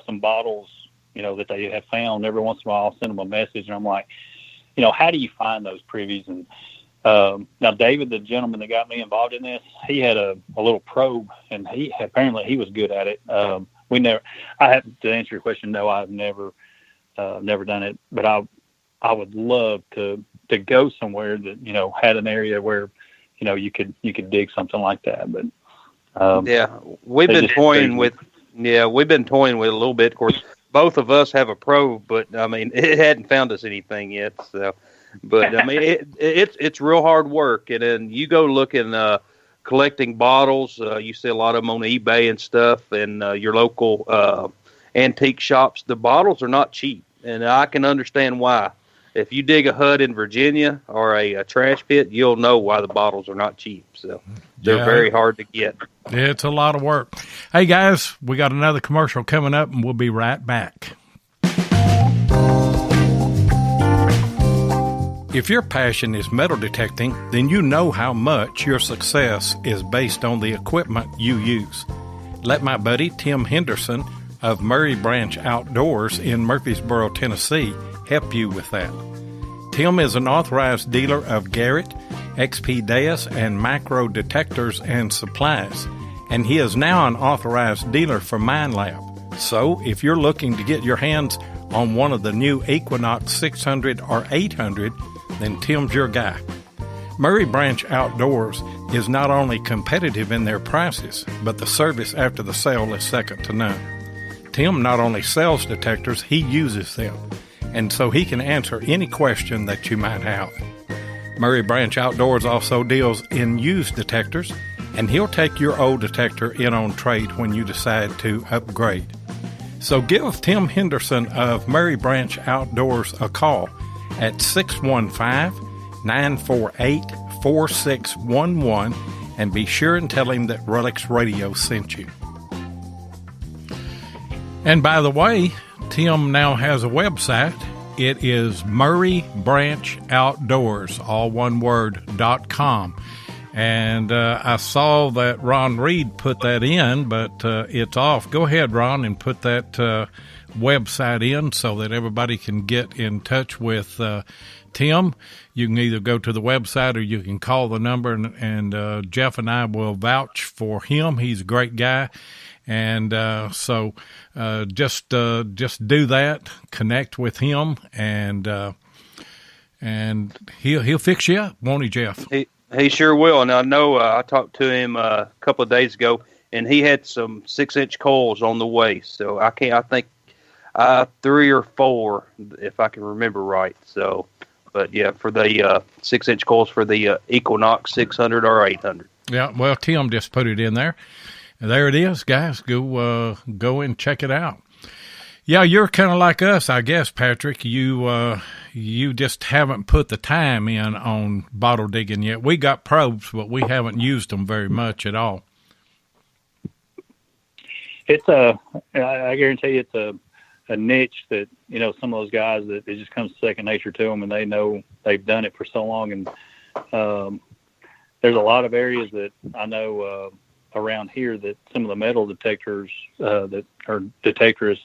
some bottles, that they have found, every once in a while I'll send them a message, and I'm like, how do you find those privies? And now David, the gentleman that got me involved in this, he had a little probe, and he was good at it. To answer your question, no, I've never done it, but I would love to go somewhere that, had an area where, you could dig something like that. But, we've been toying with a little bit. Of course, both of us have a probe, but I mean, it hadn't found us anything yet. So, but I mean, it's real hard work. And then you go looking, collecting bottles. You see a lot of them on eBay and stuff, and your local antique shops. The bottles are not cheap, and I can understand why. If you dig a hut in Virginia or a trash pit, you'll know why the bottles are not cheap. So they're very hard to get. It's a lot of work. Hey, guys, we got another commercial coming up, and we'll be right back. If your passion is metal detecting, then you know how much your success is based on the equipment you use. Let my buddy Tim Henderson of Murray Branch Outdoors in Murfreesboro, Tennessee, help you with that. Tim is an authorized dealer of Garrett, XP Deus, and Macro detectors and supplies, and he is now an authorized dealer for MineLab. So if you're looking to get your hands on one of the new Equinox 600 or 800, then Tim's your guy. Murray Branch Outdoors is not only competitive in their prices, but the service after the sale is second to none. Tim not only sells detectors, he uses them, and so he can answer any question that you might have. Murray Branch Outdoors also deals in used detectors, and he'll take your old detector in on trade when you decide to upgrade. So give Tim Henderson of Murray Branch Outdoors a call at 615-948-4611 and be sure and tell him that Relics Radio sent you. And by the way, Tim now has a website. It is Murray Branch Outdoors, all one word, .com. And I saw that Ron Reed put that in, but it's off. Go ahead, Ron, and put that website in so that everybody can get in touch with Tim. You can either go to the website or you can call the number, and Jeff and I will vouch for him. He's a great guy. And so just do that, connect with him, and he'll fix you up, won't he, Jeff? He sure will. And I know I talked to him a couple of days ago, and he had some 6-inch coils on the way. So I think 3 or 4, if I can remember right. So, but yeah, for the 6-inch coils for the Equinox 600 or 800. Yeah, well, Tim just put it in there. And there it is, guys. Go and check it out. Yeah, you're kind of like us, I guess, Patrick. You just haven't put the time in on bottle digging yet. We got probes, but we haven't used them very much at all. It's I guarantee you, it's a niche that, some of those guys that it just comes second nature to them, and they know they've done it for so long. And there's a lot of areas that I know around here that some of the metal detectors that are detectorists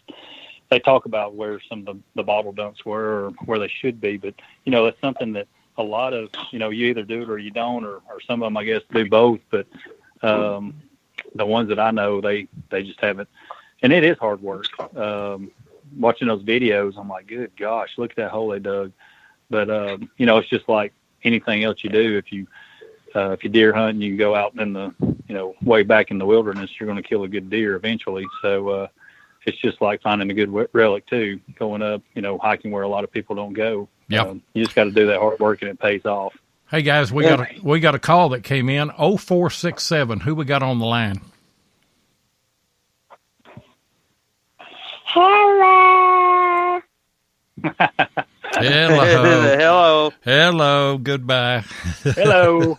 they talk about where some of the bottle dumps were or where they should be, but that's something that a lot of you either do it or you don't, or some of them I guess do both. But the ones that I know, they just haven't, and it is hard work. Watching those videos, I'm like, good gosh, look at that hole they dug. But it's just like anything else you do. If you deer hunt and you go out in the way back in the wilderness, you're going to kill a good deer eventually. So it's just like finding a good relic too, going up, hiking where a lot of people don't go. Yeah, you just got to do that hard work and it pays off. Hey guys, we got a call that came in 0467. Who we got on the line? Hello. Hello. Hello. Goodbye. Hello.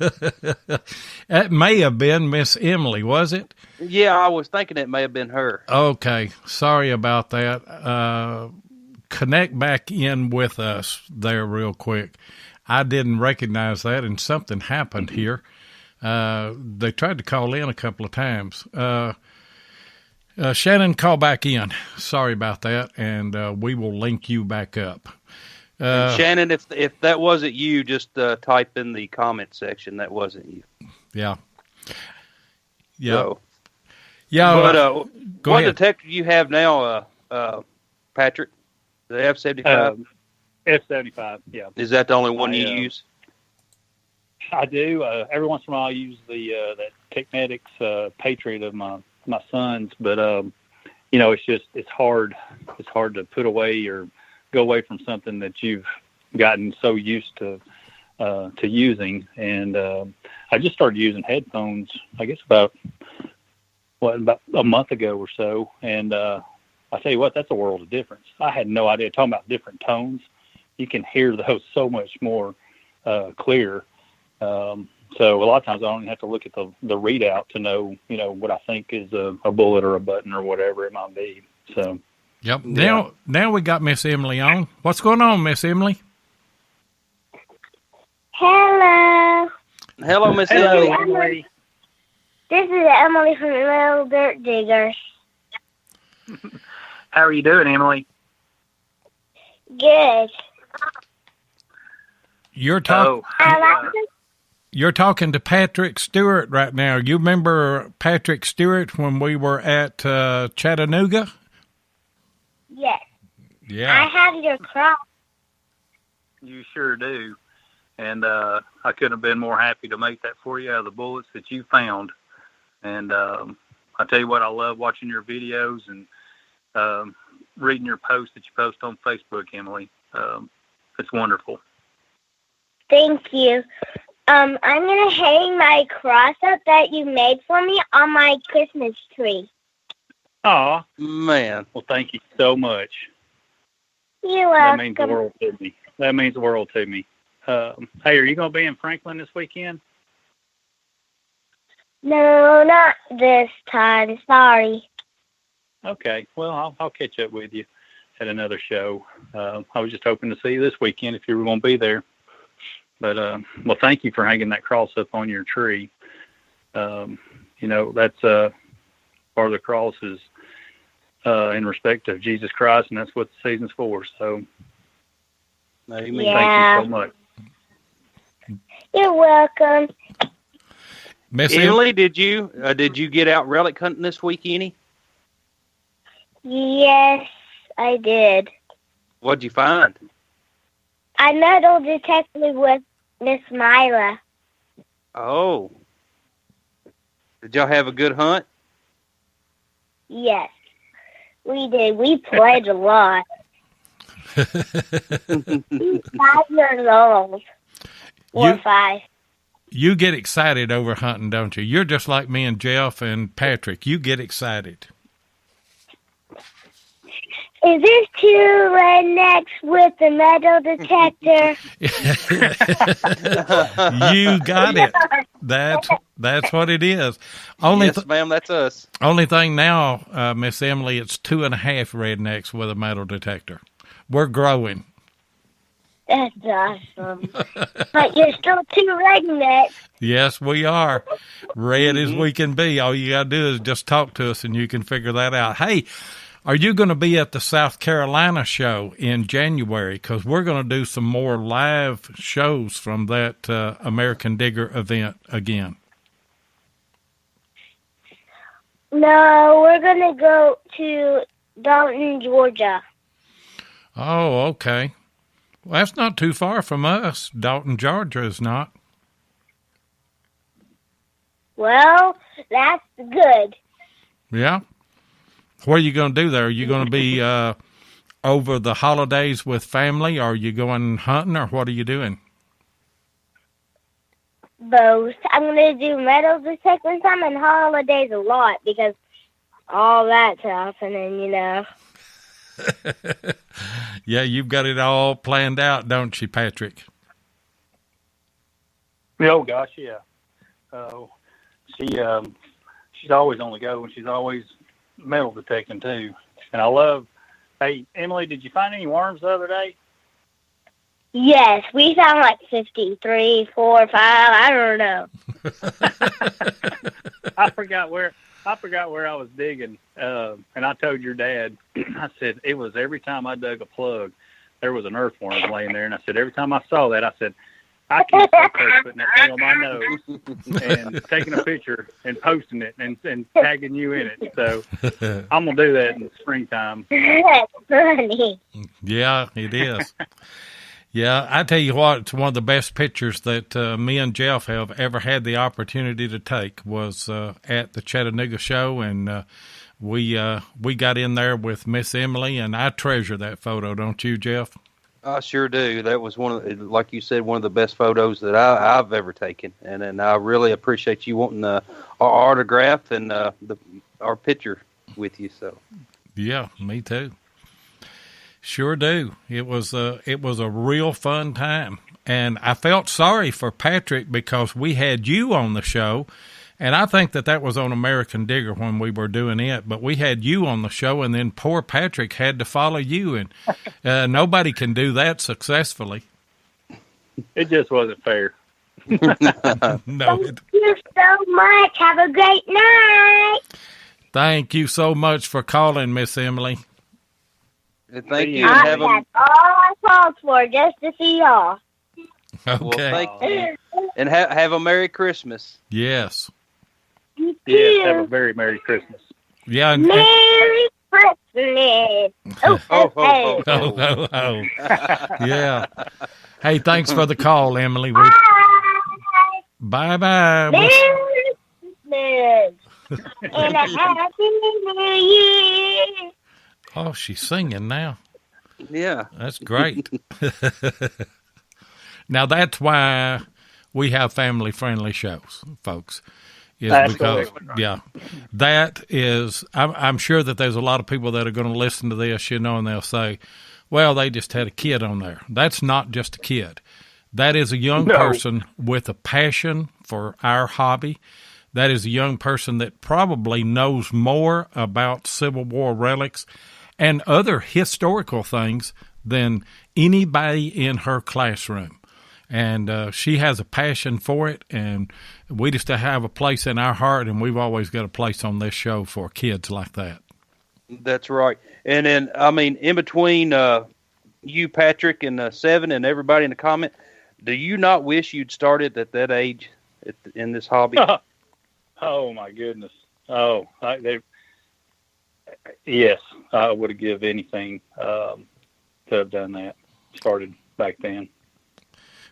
That may have been Miss Emily, was it? Yeah, I was thinking it may have been her. Okay. Sorry about that. Connect back in with us there real quick. I didn't recognize that, and something happened here. They tried to call in a couple of times. Shannon, call back in. Sorry about that, and we will link you back up. Shannon, if that wasn't you, just type in the comment section that wasn't you. Yeah. Yeah. So, yeah. But what ahead. detector do you have now, Patrick? The F-75? F-75, yeah. Is that the only one you use? I do. Every once in a while I use that Technetics Patriot of my son's, but it's hard. It's hard to put away or go away from something that you've gotten so used to using. And I just started using headphones, I guess about a month ago or so. And I tell you what, that's a world of difference. I had no idea. Talking about different tones, you can hear those so much more clear. So a lot of times I don't even have to look at the readout to know, what I think is a bullet or a button or whatever it might be. So. Yep. Now we got Miss Emily on. What's going on, Miss Emily? Hello. Hello, Miss Hello, Emily. This is Emily from the Little Dirt Diggers. How are you doing, Emily? Good. You're talking to Patrick Stewart right now. You remember Patrick Stewart when we were at Chattanooga? Yes. Yeah. I have your cross. You sure do. And I couldn't have been more happy to make that for you out of the bullets that you found. And I tell you what, I love watching your videos and reading your posts that you post on Facebook, Emily. It's wonderful. Thank you. I'm going to hang my cross up that you made for me on my Christmas tree. Aw. Man. Well, thank you so much. You're welcome. That means the world to me. That means the world to me. Hey, are you going to be in Franklin this weekend? No, not this time. Sorry. Okay. Well, I'll catch up with you at another show. I was just hoping to see you this weekend if you were going to be there. But, well, thank you for hanging that cross up on your tree. That's part of the cross is in respect of Jesus Christ, and that's what the season's for. So, Amen. Yeah. Thank you so much. You're welcome. Miss Emily, did you get out relic hunting this week, any? Yes, I did. What'd you find? I metal detected with Miss Myla. Oh. Did y'all have a good hunt? Yes, we did. We played a lot. 5 years old. 4 or 5. You get excited over hunting, don't you? You're just like me and Jeff and Patrick. You get excited. Is this 2 rednecks with the metal detector? You got it. That's what it is. Yes, ma'am, that's us. Only thing now, Miss Emily, it's 2.5 rednecks with a metal detector. We're growing. That's awesome. But you're still 2 rednecks. Yes, we are. Red as we can be. All you got to do is just talk to us and you can figure that out. Hey, Are you going to be at the South Carolina show in January? Because we're going to do some more live shows from that American Digger event again. No, we're going to go to Dalton, Georgia. Oh, okay. Well, that's not too far from us. Dalton, Georgia is not. Well, that's good. Yeah. What are you going to do there? Are you going to be over the holidays with family? Or are you going hunting, or what are you doing? Both. I'm going to do metal detecting some and holidays a lot because all that's happening, you know. Yeah, you've got it all planned out, don't you, Patrick? Oh gosh, yeah. She's always on the go, and she's always metal detecting too. And I love. Hey, Emily, did you find any worms the other day? Yes, we found like 53, 4, 5. I don't know. I forgot where I was digging, and I told your dad. I said it was every time I dug a plug, there was an earthworm laying there, and I said every time I saw that, I said I can't stop putting that thing on my nose and taking a picture and posting it and tagging you in it. So I'm gonna do that in the springtime. That's funny. Yeah, it is. Yeah, I tell you what, it's one of the best pictures that me and Jeff have ever had the opportunity to take was at the Chattanooga show, and we got in there with Miss Emily, and I treasure that photo, don't you, Jeff? I sure do. That was like you said, one of the best photos that I've ever taken, and I really appreciate you wanting our autograph and our picture with you. So, yeah, me too. Sure do. It was a real fun time, and I felt sorry for Patrick because we had you on the show, and I think that was on American Digger when we were doing it. But we had you on the show, and then poor Patrick had to follow you, and nobody can do that successfully. It just wasn't fair. No. Thank you so much. Have a great night. Thank you so much for calling, Miss Emily. Thank you. I had all I called for just to see y'all. Okay. Well, thank you. And have a Merry Christmas. Yes. You Yes, have a too. very Merry Christmas. Yeah. Merry Christmas. Oh. Oh. Yeah. Hey, thanks for the call, Emily. Bye. Bye-bye. Merry Christmas. And a Happy New Year. Oh, she's singing now. Yeah. That's great. Now, that's why we have family-friendly shows, folks. Is because, yeah, that is, I'm sure that there's a lot of people that are going to listen to this, and they'll say, well, they just had a kid on there. That's not just a kid. That is a young person with a passion for our hobby. That is a young person that probably knows more about Civil War relics and other historical things than anybody in her classroom. And she has a passion for it, and we just have a place in our heart, and we've always got a place on this show for kids like that. That's right. And then, I mean, in between you, Patrick, and Seven, and everybody in the comment, do you not wish you'd started at that age in this hobby? Oh my goodness! Oh, yes, I would have given anything to have done that. Started back then.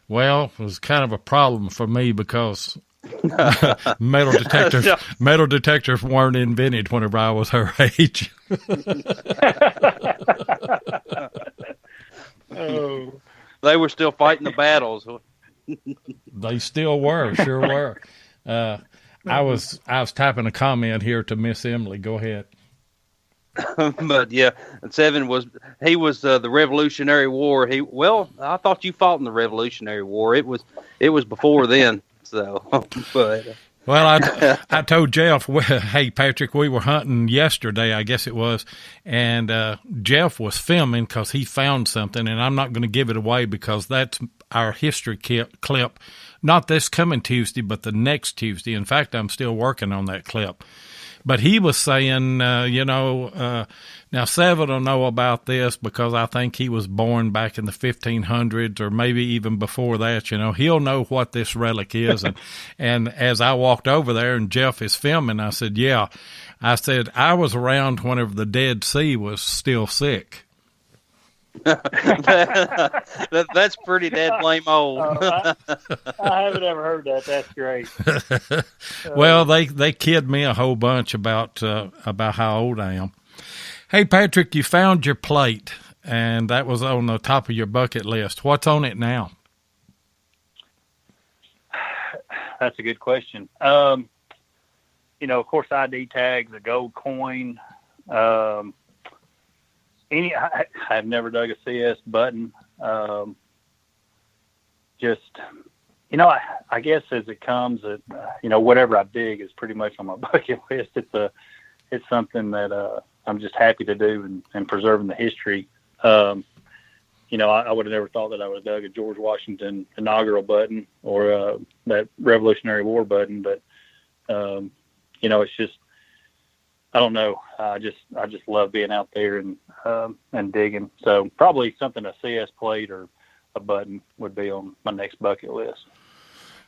Well, it was kind of a problem for me because metal detectors weren't invented whenever I was her age. Oh, They were still fighting the battles. They still were, sure were. I was typing a comment here to Miss Emily. Go ahead. But yeah, Seven was the Revolutionary War. I thought you fought in the Revolutionary War. It was before then. So, but well, I told Jeff, hey Patrick, we were hunting yesterday, I guess it was, and Jeff was filming because he found something, and I'm not going to give it away because that's our history clip. Not this coming Tuesday, but the next Tuesday. In fact, I'm still working on that clip. But he was saying, now Seven will know about this because I think he was born back in the 1500s or maybe even before that. He'll know what this relic is. And as I walked over there and Jeff is filming, I said, yeah. I said, I was around whenever the Dead Sea was still sick. That's pretty dead blame old. I haven't ever heard that. That's great. Well, they kid me a whole bunch about how old I am. Hey, Patrick, you found your plate, and that was on the top of your bucket list. What's on it now? That's a good question. Of course, ID tags, a gold coin. I've never dug a CS button. I guess as it comes, whatever I dig is pretty much on my bucket list. It's something that I'm just happy to do and preserving the history. I would have never thought that I would have dug a George Washington inaugural button or that Revolutionary War button, but it's just, I don't know. I just love being out there and digging. So probably something a CS plate or a button would be on my next bucket list.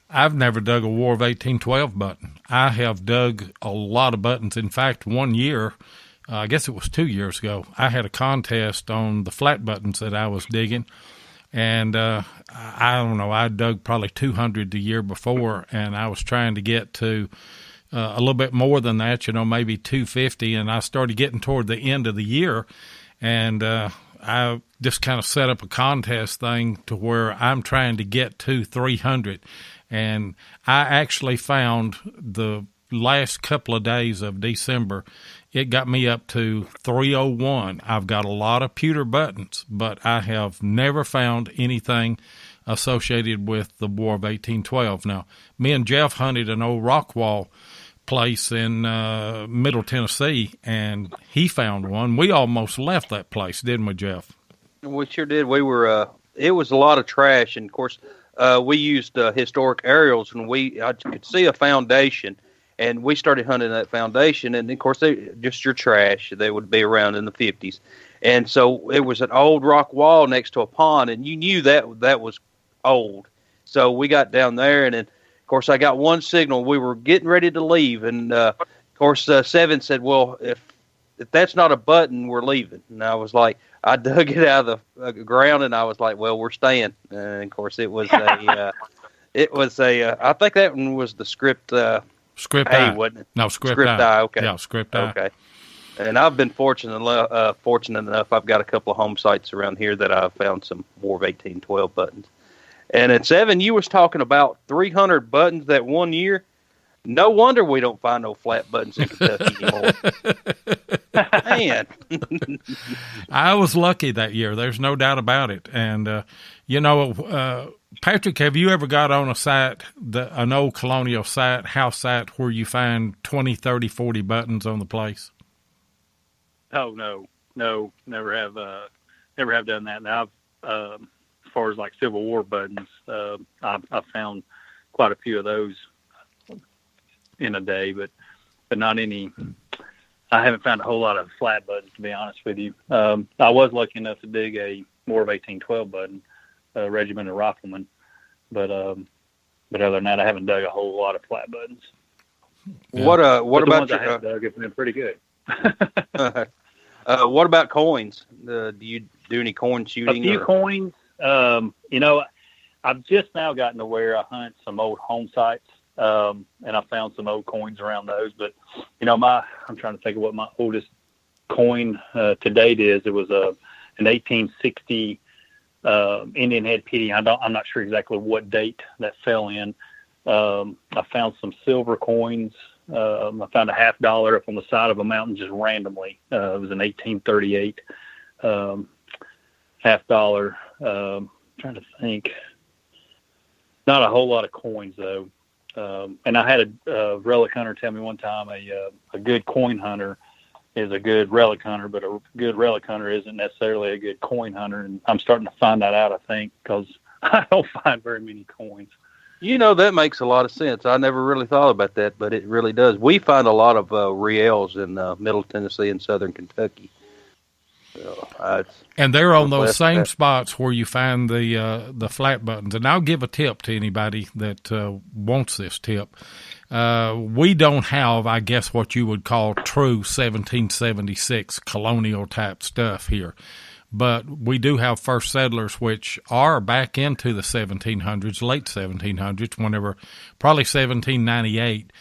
I've never dug a War of 1812 button. I have dug a lot of buttons. In fact, one year, I guess it was 2 years ago, I had a contest on the flat buttons that I was digging. And I don't know, I dug probably 200 the year before, and I was trying to get to a little bit more than that, maybe 250. And I started getting toward the end of the year, and I just kind of set up a contest thing to where I'm trying to get to 300. And I actually found the last couple of days of December, it got me up to 301. I've got a lot of pewter buttons, but I have never found anything associated with the War of 1812. Now, me and Jeff hunted an old rock wall place in Middle Tennessee, and he found one. We almost left that place, didn't we, Jeff? We sure did. We were. It was a lot of trash, and of course, we used historic aerials, and I could see a foundation, and we started hunting that foundation. And of course, just your trash. They would be around in the 50s, and so it was an old rock wall next to a pond, and you knew that was old. So we got down there, and then, of course, I got one signal. We were getting ready to leave, and of course, Seven said, "Well, if that's not a button, we're leaving." And I was like, I dug it out of the ground, and I was like, "Well, we're staying." And of course, it was I think that one was the script. Script A, I, wasn't it? No, script I. Okay. Yeah, script I. Okay. And I've been fortunate enough. I've got a couple of home sites around here that I've found some War of 1812 buttons. And at Seven, you was talking about 300 buttons that one year. No wonder we don't find no flat buttons in Kentucky anymore. Man. I was lucky that year. There's no doubt about it. And, Patrick, have you ever got on a site, an old colonial site, house site, where you find 20, 30, 40 buttons on the place? Oh, no, never have done that. Now, as far as like Civil War buttons, I've found quite a few of those in a day, but not any. I haven't found a whole lot of flat buttons, to be honest with you. I was lucky enough to dig a War of 1812 button, Regiment of Riflemen, but other than that, I haven't dug a whole lot of flat buttons. Yeah. What about your? I have dug have been pretty good. What about coins? Do you do any coin shooting? A few coins. I've just now gotten to where I hunt some old home sites, and I found some old coins around those. But I'm trying to think of what my oldest coin to date is. It was an 1860 Indian head penny. I'm not sure exactly what date that fell in. I found some silver coins. I found a $50 up on the side of a mountain just randomly. It was an 1838 $50. Trying to think. Not a whole lot of coins though. And I had a relic hunter tell me one time a good coin hunter is a good relic hunter, but a good relic hunter isn't necessarily a good coin hunter. And I'm starting to find that out, I think, because I don't find very many coins. That makes a lot of sense. I never really thought about that, but it really does. We find a lot of riels in Middle Tennessee and Southern Kentucky. So, and they're on those same spots where you find the flat buttons. And I'll give a tip to anybody that wants this tip. We don't have, I guess, what you would call true 1776 colonial type stuff here. But we do have first settlers, which are back into the 1700s, late 1700s, whenever, probably 1798.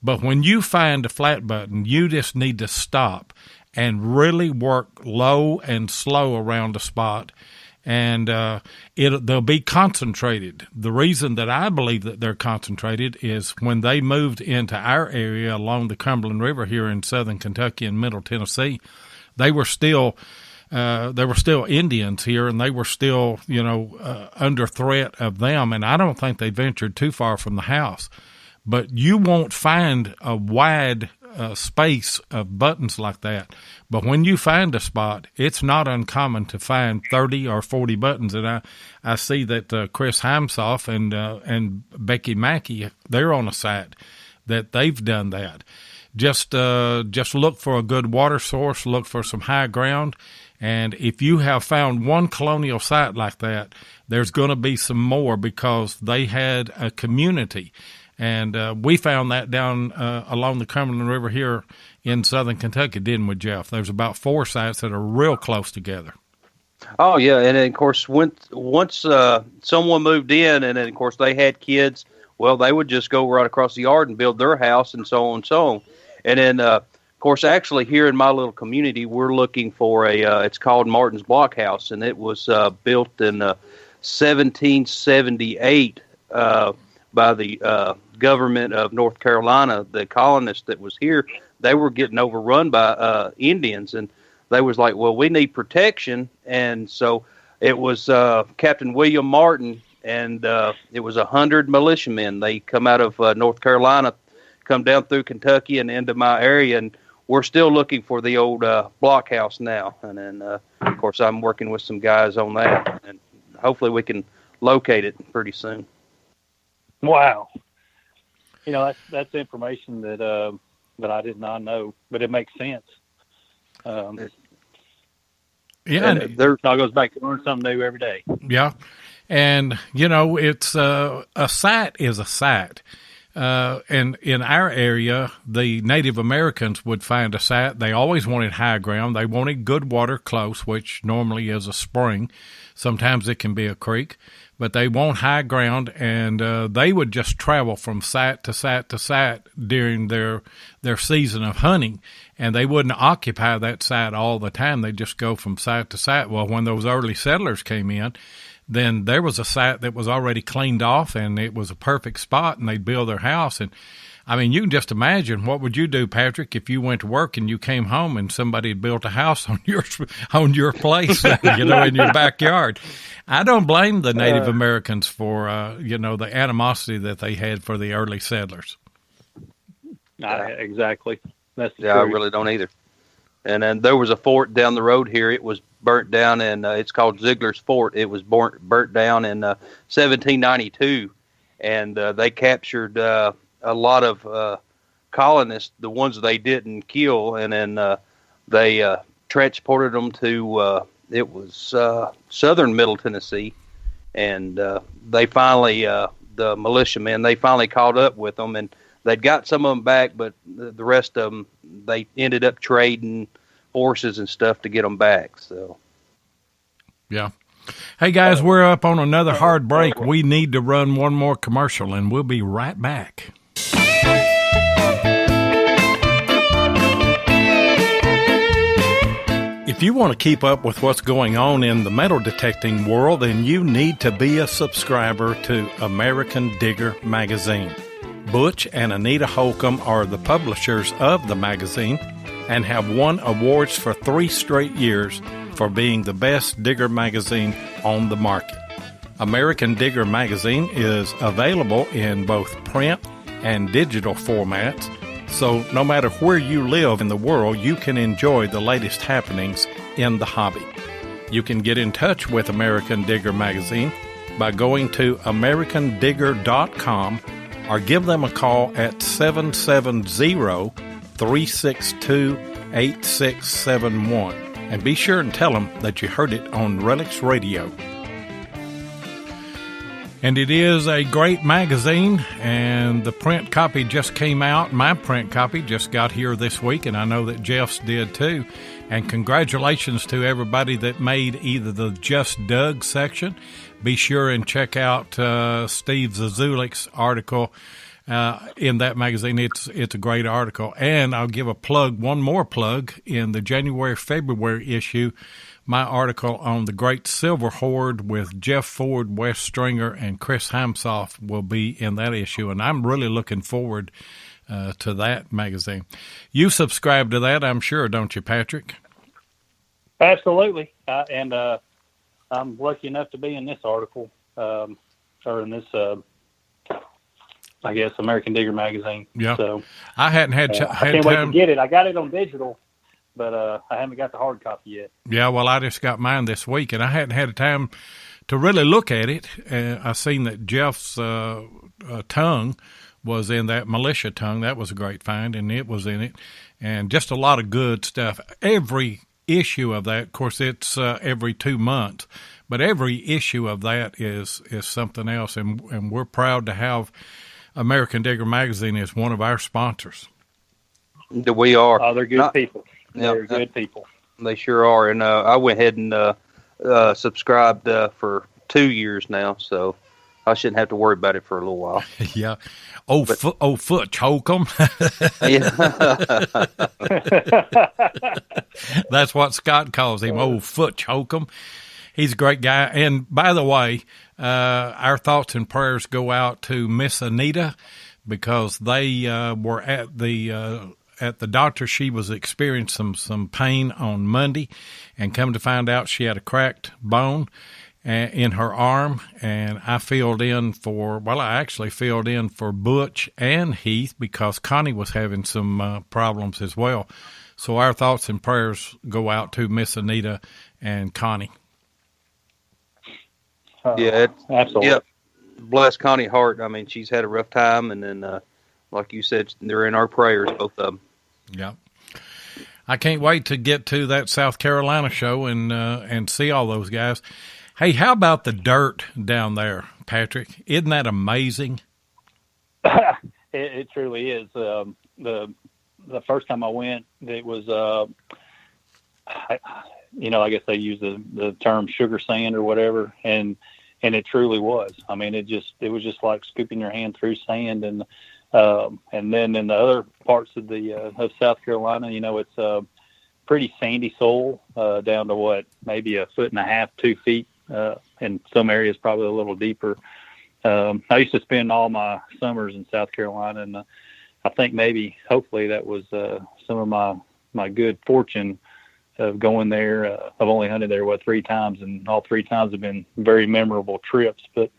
But when you find a flat button, you just need to stop and really work low and slow around the spot, and they'll be concentrated. The reason that I believe that they're concentrated is when they moved into our area along the Cumberland River here in southern Kentucky and middle Tennessee, they were still Indians here, and they were still, under threat of them. And I don't think they ventured too far from the house. But you won't find a wide space of buttons like that. But when you find a spot, it's not uncommon to find 30 or 40 buttons. And I see that Chris Heimsoff and Becky Mackey, they're on a site that they've done that. Just look for a good water source, look for some high ground. And if you have found one colonial site like that, there's going to be some more because they had a community. And we found that down along the Cumberland River here in southern Kentucky, didn't we, Jeff? There's about 4 sites that are real close together. Oh, yeah. And then, of course, once someone moved in and then, of course, they had kids, well, they would just go right across the yard and build their house and so on and so on. And then, of course, actually here in my little community, we're looking for it's called Martin's Block House, and it was built in 1778 by the government of North Carolina. The colonists that was here, they were getting overrun by Indians, and they was like, well, we need protection. And so it was Captain William Martin, and it was 100 militiamen. They come out of North Carolina, come down through Kentucky and into my area, and we're still looking for the old blockhouse now. And then, of course, I'm working with some guys on that, and hopefully we can locate it pretty soon. Wow. That's information that I did not know, but it makes sense. Yeah, it all goes back to learn something new every day. Yeah, and it's a site is a site. And in our area, the Native Americans would find a site. They always wanted high ground. They wanted good water close, which normally is a spring. Sometimes it can be a creek. But they want high ground, and they would just travel from site to site to site during their season of hunting, and they wouldn't occupy that site all the time. They'd just go from site to site. Well, when those early settlers came in, then there was a site that was already cleaned off, and it was a perfect spot, and they'd build their house. And I mean, you can just imagine, what would you do, Patrick, if you went to work and you came home and somebody had built a house on your place, in your backyard? I don't blame the Native Americans for, the animosity that they had for the early settlers. Exactly. That's the truth. I really don't either. And then there was a fort down the road here. It was burnt down, and it's called Ziegler's Fort. It was burnt down in 1792, and they captured a lot of colonists, the ones they didn't kill, and then they transported them to it was southern Middle Tennessee, and they finally the militiamen, they finally caught up with them, and they'd got some of them back, but the rest of them, they ended up trading horses and stuff to get them back. So yeah. Hey guys, we're up on another hard break. We need to run one more commercial, and we'll be right back. If you want to keep up with what's going on in the metal detecting world, then you need to be a subscriber to American Digger Magazine. Butch and Anita Holcomb are the publishers of the magazine and have won awards for 3 straight years for being the best digger magazine on the market. American Digger Magazine is available in both print and digital formats, so no matter where you live in the world, you can enjoy the latest happenings in the hobby. You can get in touch with American Digger Magazine by going to AmericanDigger.com or give them a call at 770-362-8671. And be sure and tell them that you heard it on Relics Radio. And it is a great magazine, and the print copy just came out. My print copy just got here this week, and I know that Jeff's did too. And congratulations to everybody that made either the Just Doug section. Be sure and check out Steve Zazulik's article in that magazine. It's a great article. And I'll give one more plug. In the January-February issue, my article on the Great Silver Horde with Jeff Ford, Wes Stringer, and Chris Heimsoff will be in that issue. And I'm really looking forward to that magazine. You subscribe to that, I'm sure, don't you, Patrick? Absolutely. And I'm lucky enough to be in this article, or in this, I guess, American Digger magazine. Yeah. So I hadn't had I can't wait to get it. I got it on digital, but I haven't got the hard copy yet. Yeah, well, I just got mine this week, and I hadn't had time to really look at it. I seen that Jeff's tongue was in that militia tongue. That was a great find, and it was in it. And just a lot of good stuff. Every issue of that, of course, it's every 2 months, but every issue of that is something else, and we're proud to have American Digger Magazine as one of our sponsors. We are. Oh, they're good people. They're good people. They sure are. And I went ahead and subscribed for 2 years now, so I shouldn't have to worry about it for a little while. Yeah. Foot choke 'em. Yeah. That's what Scott calls him, old foot choke 'em. He's a great guy. And by the way, our thoughts and prayers go out to Miss Anita, because they were at the doctor. She was experiencing some pain on Monday, and come to find out she had a cracked bone in her arm. And I actually filled in for Butch and Heath, because Connie was having some problems as well. So our thoughts and prayers go out to Miss Anita and Connie. Yeah, absolutely. Yeah, bless Connie Hart. I mean, she's had a rough time, and then, like you said, they're in our prayers, both of them. Yeah, I can't wait to get to that South Carolina show and see all those guys. Hey, how about the dirt down there, Patrick? Isn't that amazing? It truly is. The first time I went, it was I guess they use the term sugar sand or whatever, and it truly was. I mean, it was just like scooping your hand through sand, and then in the other parts of of South Carolina, it's pretty sandy soil down to maybe 1.5 feet, 2 feet. In some areas, probably a little deeper. I used to spend all my summers in South Carolina, and I think hopefully that was some of my good fortune of going there. I've only hunted there 3 times, and all 3 times have been very memorable trips. But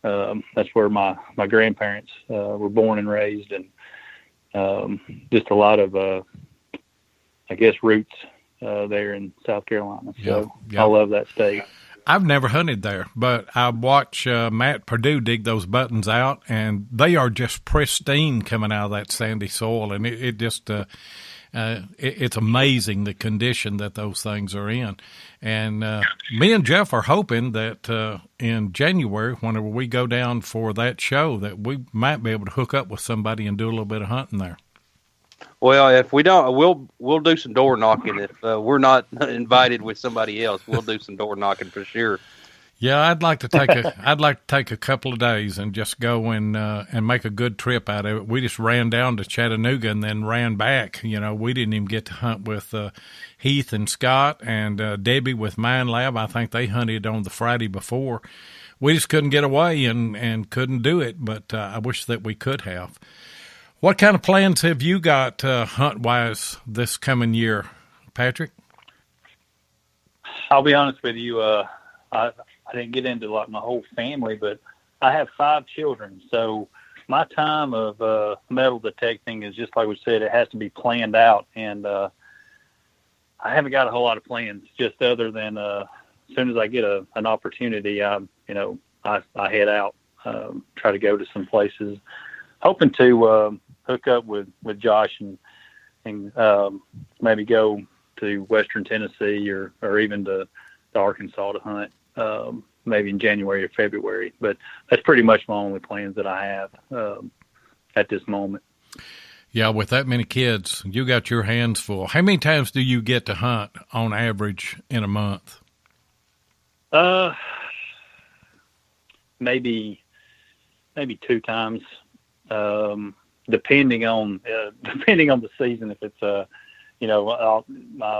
that's where my grandparents were born and raised, and just a lot of I guess roots there in South Carolina. So I love that state. I've never hunted there, but I watch Matt Purdue dig those buttons out, and they are just pristine coming out of that sandy soil, and it's amazing the condition that those things are in. And me and Jeff are hoping that in January, whenever we go down for that show, that we might be able to hook up with somebody and do a little bit of hunting there. Well, if we don't, we'll do some door knocking. If we're not invited with somebody else, we'll do some door knocking for sure. Yeah, I'd like to take a couple of days and just go and make a good trip out of it. We just ran down to Chattanooga and then ran back. We didn't even get to hunt with Heath and Scott and Debbie with Mine Lab. I think they hunted on the Friday before. We just couldn't get away and couldn't do it, but I wish that we could have. What kind of plans have you got hunt-wise this coming year, Patrick? I'll be honest with you. I didn't get into my whole family, but I have 5 children. So my time of metal detecting is just like we said, it has to be planned out. And I haven't got a whole lot of plans, just other than as soon as I get an opportunity, I head out, try to go to some places, hoping to hook up with Josh and maybe go to Western Tennessee or even to Arkansas to hunt, maybe in January or February. But that's pretty much my only plans that I have at this moment. Yeah, with that many kids, you got your hands full. How many times do you get to hunt on average in a month? Maybe 2 times, depending on the season. If it's my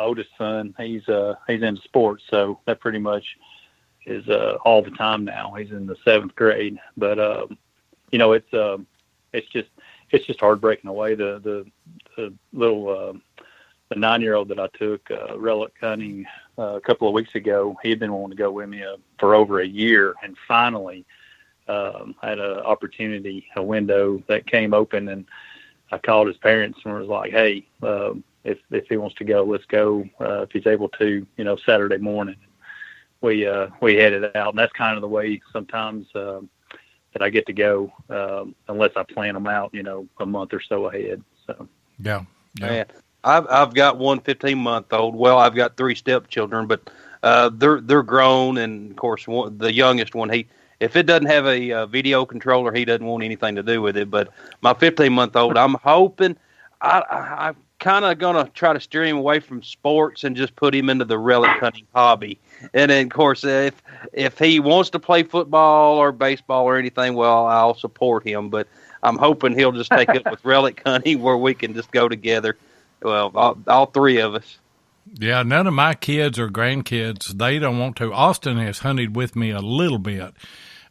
oldest son, he's into sports, so that pretty much is all the time now. He's in the 7th grade, but it's just hard breaking away. The little the 9-year-old that I took relic hunting a couple of weeks ago, he had been wanting to go with me for over a year, and finally I had an opportunity, a window that came open, and I called his parents and was like, "Hey, if he wants to go, let's go. If he's able to, Saturday morning." We headed out, and that's kind of the way sometimes that I get to go, unless I plan them out, a month or so ahead. So yeah. Man, I've got one 15-month-old. Well, I've got 3 stepchildren, but they're grown, and of course, the youngest one, if it doesn't have a video controller, he doesn't want anything to do with it. But my 15-month-old, I'm hoping I'm kind of going to try to steer him away from sports and just put him into the relic hunting hobby. And then, of course, if he wants to play football or baseball or anything, well, I'll support him. But I'm hoping he'll just take up with relic hunting where we can just go together. Well, all 3 of us. Yeah, none of my kids or grandkids, they don't want to. Austin has hunted with me a little bit.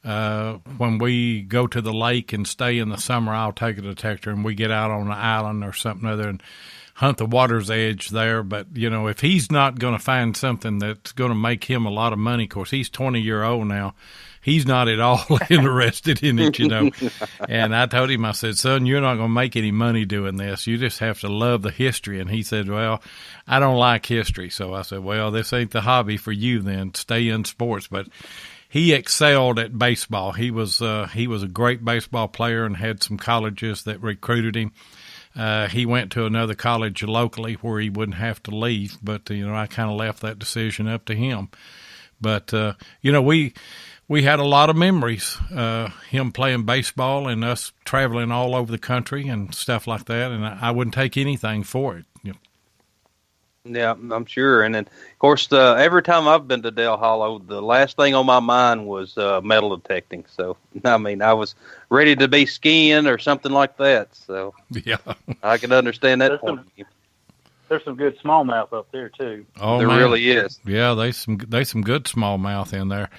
When we go to the lake and stay in the summer, I'll take a detector and we get out on an island or something other and hunt the water's edge there. But, if he's not going to find something that's going to make him a lot of money, of course, he's 20-year-old now. He's not at all interested in it, And I told him, I said, "Son, you're not going to make any money doing this. You just have to love the history." And he said, "Well, I don't like history." So I said, "Well, this ain't the hobby for you then. Stay in sports." But he excelled at baseball. He was a great baseball player and had some colleges that recruited him. He went to another college locally where he wouldn't have to leave, but I kind of left that decision up to him. But we had a lot of memories, him playing baseball and us traveling all over the country and stuff like that, and I wouldn't take anything for it. Yeah, I'm sure. And then, of course, every time I've been to Del Hollow, the last thing on my mind was metal detecting. So, I was ready to be skiing or something like that. So, yeah, I can understand that point. There's some good smallmouth up there too. Oh, there really is. Yeah, there's some good smallmouth in there.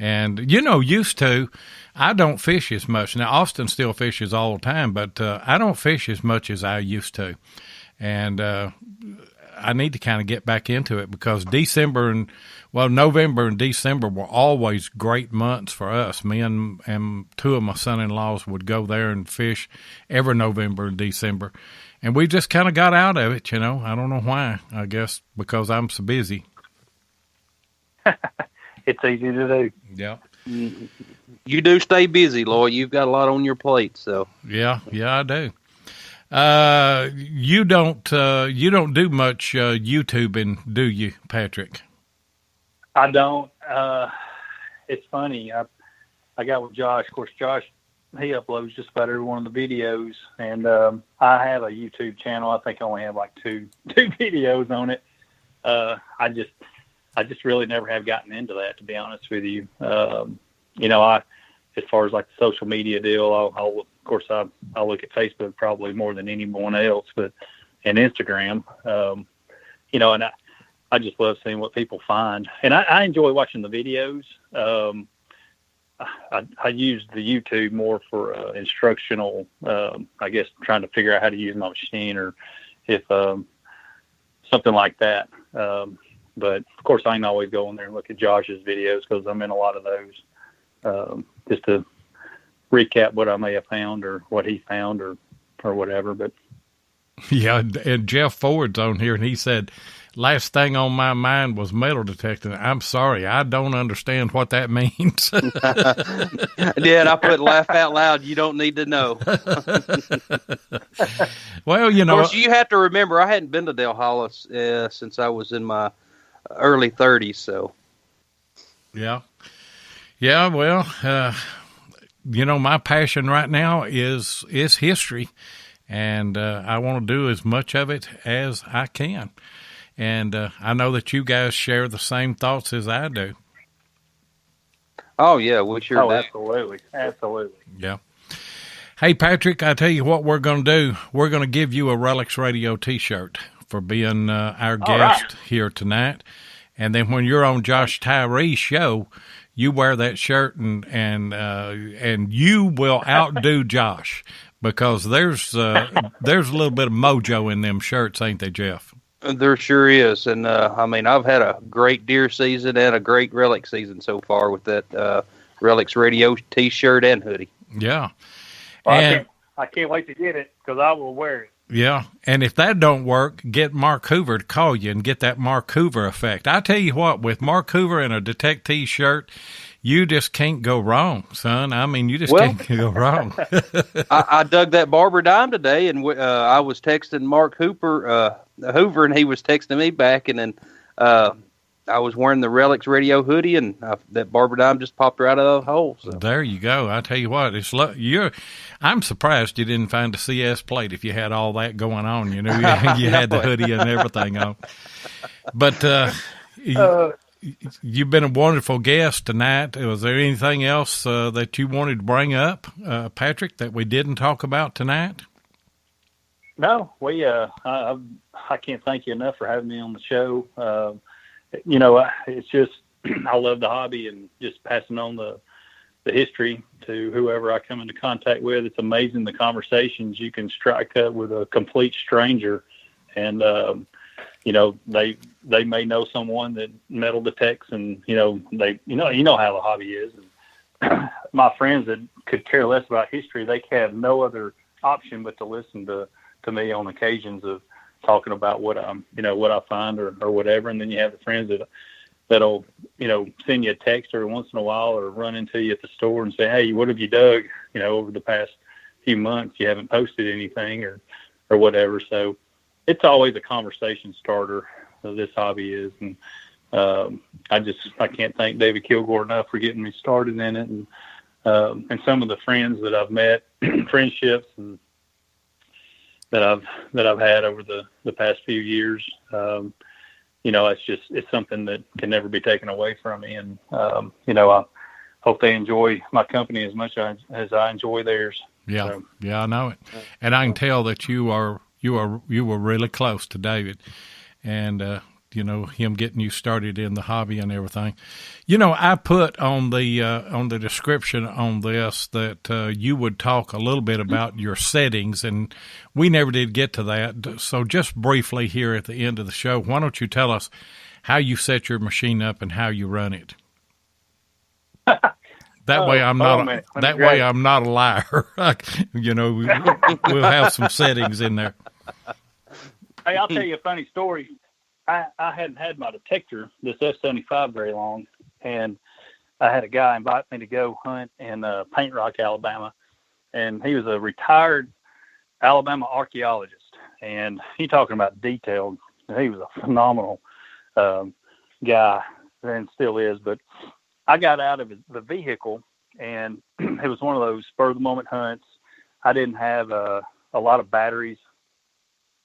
And, used to, I don't fish as much. Now, Austin still fishes all the time, but I don't fish as much as I used to. And I need to kind of get back into it because November and December were always great months for us. Me and 2 of my son-in-laws would go there and fish every November and December. And we just kind of got out of it, I don't know why. I guess because I'm so busy. It's easy to do. Yeah. You do stay busy, Lloyd. You've got a lot on your plate, so. Yeah, I do. You don't do much YouTubing, do you, Patrick? I don't. It's funny. I got with Josh. Of course, Josh, he uploads just about every one of the videos, and I have a YouTube channel. I think I only have like two videos on it. I just really never have gotten into that, to be honest with you. As far as like the social media deal, of course, I look at Facebook probably more than anyone else, and Instagram, and I just love seeing what people find, and I enjoy watching the videos. I use the YouTube more for instructional, I guess, trying to figure out how to use my machine or if something like that. But of course, I can always go in there and look at Josh's videos because I'm in a lot of those, just to recap what I may have found or what he found or whatever. But Yeah, and Jeff Ford's on here, and he said, last thing on my mind was metal detecting. I'm sorry, I don't understand what that means. Did I put laugh out loud? You don't need to know. Well, you Of know, course, you have to remember, I hadn't been to Dale Hollis since I was in my early 30s, so. yeah. Well, you know, my passion right now is history, and I want to do as much of it as I can. And I know that you guys share the same thoughts as I do. Oh, yeah, we sure do. Absolutely. Yeah. Hey, Patrick, I tell you what we're going to do. We're going to give you a Relics Radio T-shirt for being our guest here tonight. And then when you're on Josh Tyree's show, you wear that shirt and you will outdo Josh, because there's a little bit of mojo in them shirts, ain't they, Jeff? There sure is. And, I mean, I've had a great deer season and a great relic season so far with that Relics Radio T-shirt and hoodie. Yeah. Well, And I can't wait to get it, because I will wear it. yeah, and if that don't work, get Mark Hoover to call you and get that Mark Hoover effect. I tell you what, with Mark Hoover and a detective shirt, you just can't go wrong, son. I mean, you just can't go wrong. I dug that Barber dime today, and I was texting Mark Hoover, and he was texting me back, and then I was wearing the Relics Radio hoodie, and that Barber dime just popped right out of the hole. So. There you go. I tell you what, I'm surprised you didn't find a CS plate if you had all that going on. You know, you had the hoodie and everything on. But you've been a wonderful guest tonight. Was there anything else that you wanted to bring up, Patrick, that we didn't talk about tonight? No, I can't thank you enough for having me on the show. You know, it's just, I love the hobby and just passing on the history to whoever I come into contact with. It's amazing the conversations you can strike up with a complete stranger. And, you know, they may know someone that metal detects, and, you know how the hobby is. And my friends that could care less about history, they have no other option but to listen to me on occasions of talking about what I find or whatever. And then you have the friends that'll, you know, send you a text every once in a while, or run into you at the store and say, hey, what have you dug, you know, over the past few months? You haven't posted anything or whatever. So it's always a conversation starter, this hobby is. And I can't thank David Kilgore enough for getting me started in it. And some of the friends that I've met, friendships and that I've had over the past few years. You know, it's something that can never be taken away from me. And, you know, I hope they enjoy my company as much as I enjoy theirs. Yeah. So. Yeah, I know it. And I can tell that you were really close to David, and, you know, him getting you started in the hobby and everything. You know, I put on the description on this that you would talk a little bit about your settings, and we never did get to that. So just briefly here at the end of the show, why don't you tell us how you set your machine up and how you run it? That way I'm not a liar. You know, we'll have some settings in there. Hey, I'll tell you a funny story. I hadn't had my detector, this F-75, very long, and I had a guy invite me to go hunt in Paint Rock, Alabama, and he was a retired Alabama archaeologist, and he talking about detailed. He was a phenomenal guy, and still is. But I got out of the vehicle, and it was one of those spur-of-the-moment hunts. I didn't have a lot of batteries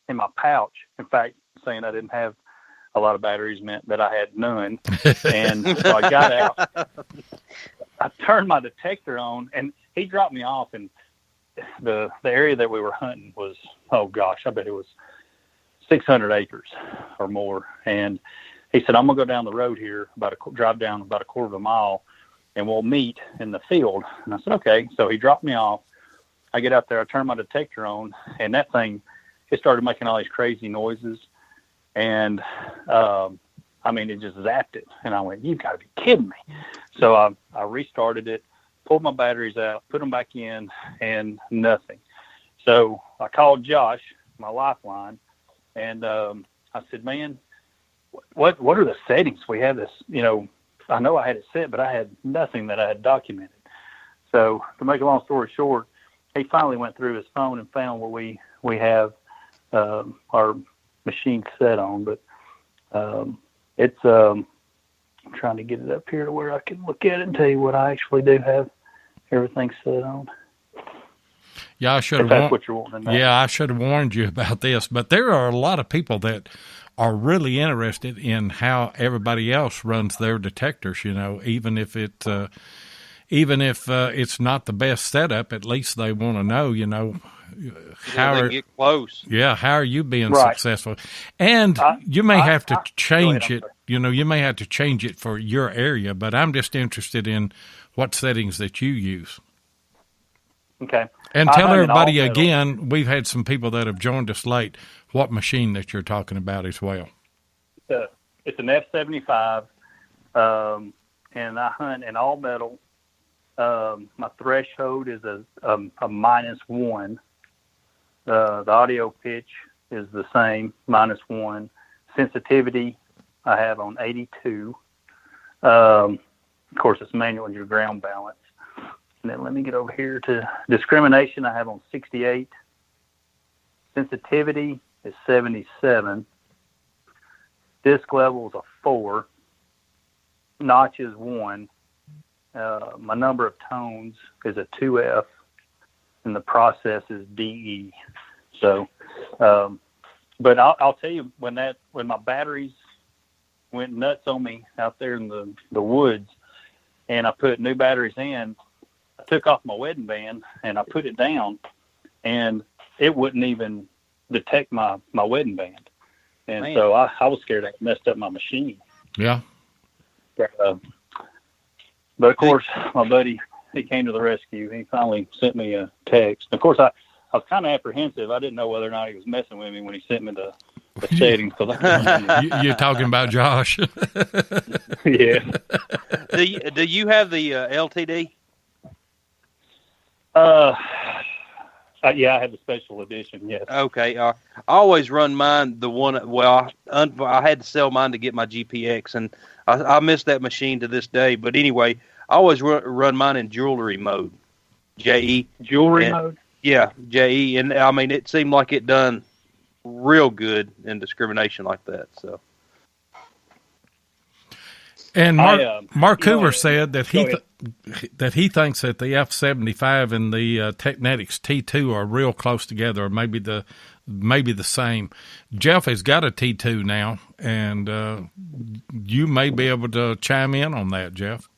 in my pouch. In fact, saying I didn't have a lot of batteries meant that I had none. And so I got out. I turned my detector on, and he dropped me off. And the area that we were hunting was, oh gosh, I bet it was 600 acres or more. And he said, I'm gonna go down the road here, drive down about a quarter of a mile, and we'll meet in the field. And I said, okay. So he dropped me off. I get out there, I turn my detector on, and that thing, it started making all these crazy noises. And, I mean, it just zapped it. And I went, you've got to be kidding me. So I restarted it, pulled my batteries out, put them back in, and nothing. So I called Josh, my lifeline, and I said, man, what are the settings? We have this, I know I had it set, but I had nothing that I had documented. So to make a long story short, he finally went through his phone and found where we have our machine set on. But it's I'm trying to get it up here to where I can look at it and tell you what I actually do have everything set on. Yeah, I should have. That's what you're wanting to know. Yeah, I should have warned you about this. But there are a lot of people that are really interested in how everybody else runs their detectors. Even if it's not the best setup, at least they want to know. How they get close. Yeah, how are you being successful? And you may have to change it. You may have to change it for your area. But I'm just interested in what settings that you use. Okay. And tell everybody again, we've had some people that have joined us late, what machine that you're talking about as well. It's an F-75, and I hunt in all metal. My threshold is a -1. The audio pitch is the same, -1. Sensitivity I have on 82. Of course, it's manual and your ground balance. And then let me get over here to discrimination. I have on 68. Sensitivity is 77. Disc level is a 4. Notch is 1. My number of tones is a 2F, and the process is DE. So, but I'll tell you, when my batteries went nuts on me out there in the woods, and I put new batteries in, I took off my wedding band and I put it down, and it wouldn't even detect my wedding band. And man, so I was scared I messed up my machine. Yeah. But of course, my buddy, he came to the rescue. He finally sent me a text. Of course, I was kind of apprehensive. I didn't know whether or not he was messing with me when he sent me the settings. You're talking about Josh. Yeah. Do you have the LTD? Yeah, I have the special edition, yes. Okay. I always run mine, the one, well, I had to sell mine to get my GPX, and I miss that machine to this day. But anyway, I always run mine in jewelry mode, JE. Jewelry mode? Yeah, JE. And, I mean, it seemed like it done real good in discrimination like that, so. And Mark Hoover said that he thinks that the F-75 and the Technetics T2 are real close together, or maybe the same. Jeff has got a T2 now, and you may be able to chime in on that, Jeff.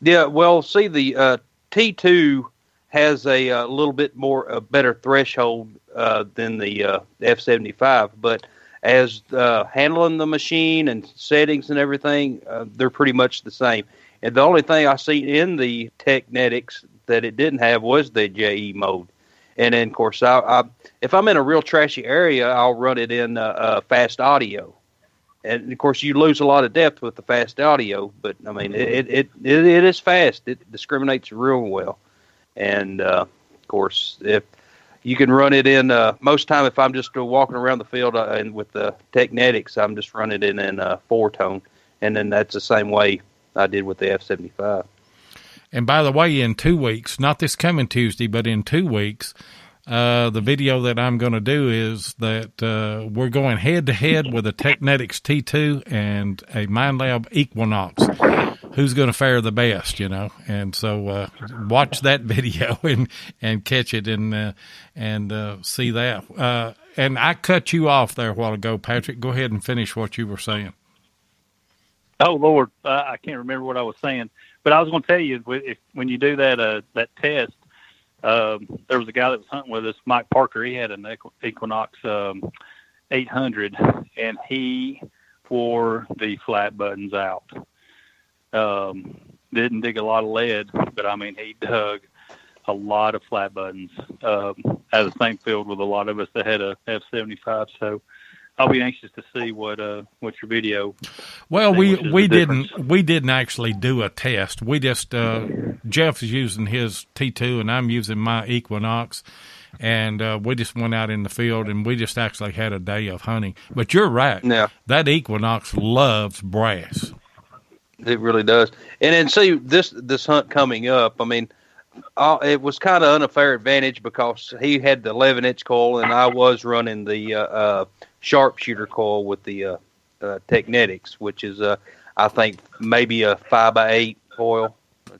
Yeah, well, see, the T2 has a little bit a better threshold than the F-75, but as handling the machine and settings and everything, they're pretty much the same. And the only thing I see in the Technetics that it didn't have was the JE mode. And then, of course, if I'm in a real trashy area, I'll run it in fast audio. And, of course, you lose a lot of depth with the fast audio, but, I mean, it is fast. It discriminates real well. And, of course, if you can run it in, most time if I'm just walking around the field and with the Technetics, I'm just running it in 4-tone. And then that's the same way I did with the F-75. And by the way, in 2 weeks, not this coming Tuesday, but in 2 weeks, the video that I'm going to do is that we're going head-to-head with a Technetics T2 and a MindLab Equinox. Who's going to fare the best, And so watch that video and catch it and see that. And I cut you off there a while ago, Patrick. Go ahead and finish what you were saying. Oh, Lord, I can't remember what I was saying. But I was going to tell you, when you do that test, there was a guy that was hunting with us, Mike Parker. He had an Equinox 800, and he wore the flat buttons out. Didn't dig a lot of lead, but I mean, he dug a lot of flat buttons out of the same field with a lot of us that had a F-75. So I'll be anxious to see what your video. Well, we didn't actually do a test. We just Jeff is using his T2 and I'm using my Equinox, And we just went out in the field, and we just actually had a day of hunting. But you're right. Yeah. That equinox loves brass. It really does. And then see this hunt coming up. I mean, it was kind of unfair advantage because he had the 11-inch coil, and I was running the sharpshooter coil with the Technetics, which is I think maybe a 5x8 coil.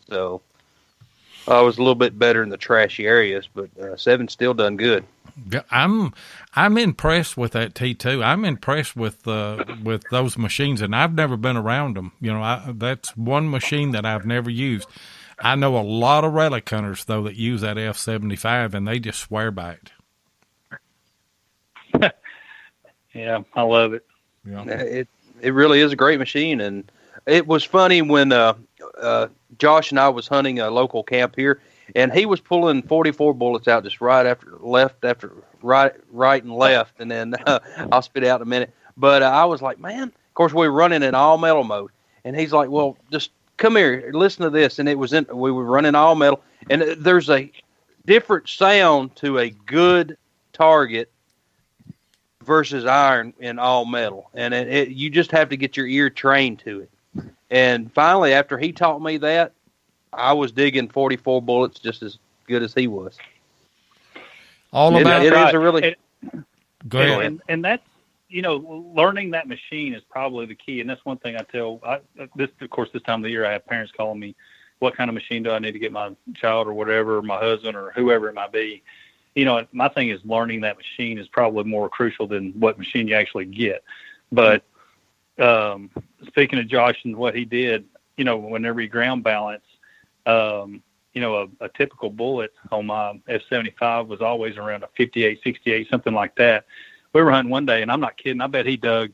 So I was a little bit better in the trashy areas, but 7 still done good. I'm impressed with that T2. I'm impressed with those machines, and I've never been around them. You know, that's one machine that I've never used. I know a lot of relic hunters though that use that F75, and they just swear by it. Yeah, I love it. Yeah. It really is a great machine, and it was funny when Josh and I was hunting a local camp here, and he was pulling 44 bullets out just right and left, and then I'll spit it out in a minute. But I was like, man, of course we were running in all metal mode, and he's like, well, just come here, listen to this, and we were running all metal, and there's a different sound to a good target versus iron in all metal, and you just have to get your ear trained to it. And finally, after he taught me that, I was digging 44 bullets just as good as he was. All about it is a really. Go ahead. And that's, you know, learning that machine is probably the key. And that's one thing I tell this time of the year, I have parents calling me, what kind of machine do I need to get my child or whatever, my husband or whoever it might be. You know, my thing is learning that machine is probably more crucial than what machine you actually get. But speaking of Josh and what he did, you know, whenever you ground balance, you know, a typical bullet on my F75 was always around a 58, 68, something like that. We were hunting one day, and I'm not kidding, I bet he dug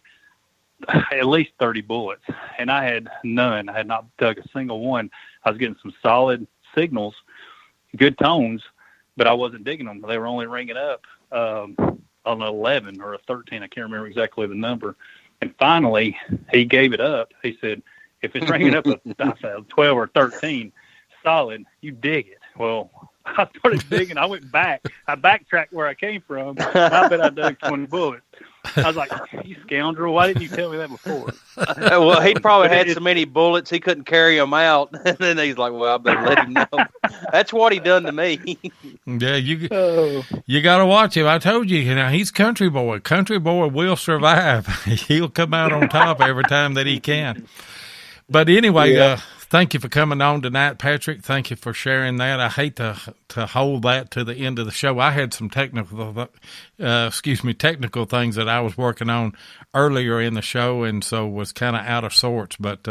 at least 30 bullets, and I had none. I had not dug a single one. I was getting some solid signals, good tones, but I wasn't digging them. They were only ringing up on an 11 or a 13. I can't remember exactly the number. And finally, he gave it up. He said, if it's ringing up a 12 or 13 solid, you dig it. Well, I started digging. I went back. I backtracked where I came from. I bet I dug 20 bullets. I was like, you scoundrel, why didn't you tell me that before? Well, he probably had so many bullets he couldn't carry them out. And then he's like, well, I better let him know. That's what he done to me. Yeah, you got to watch him. I told you, he's country boy. Country boy will survive. He'll come out on top every time that he can. But anyway, thank you for coming on tonight, Patrick. Thank you for sharing that. I hate to hold that to the end of the show. I had some technical things that I was working on earlier in the show, and so was kind of out of sorts. But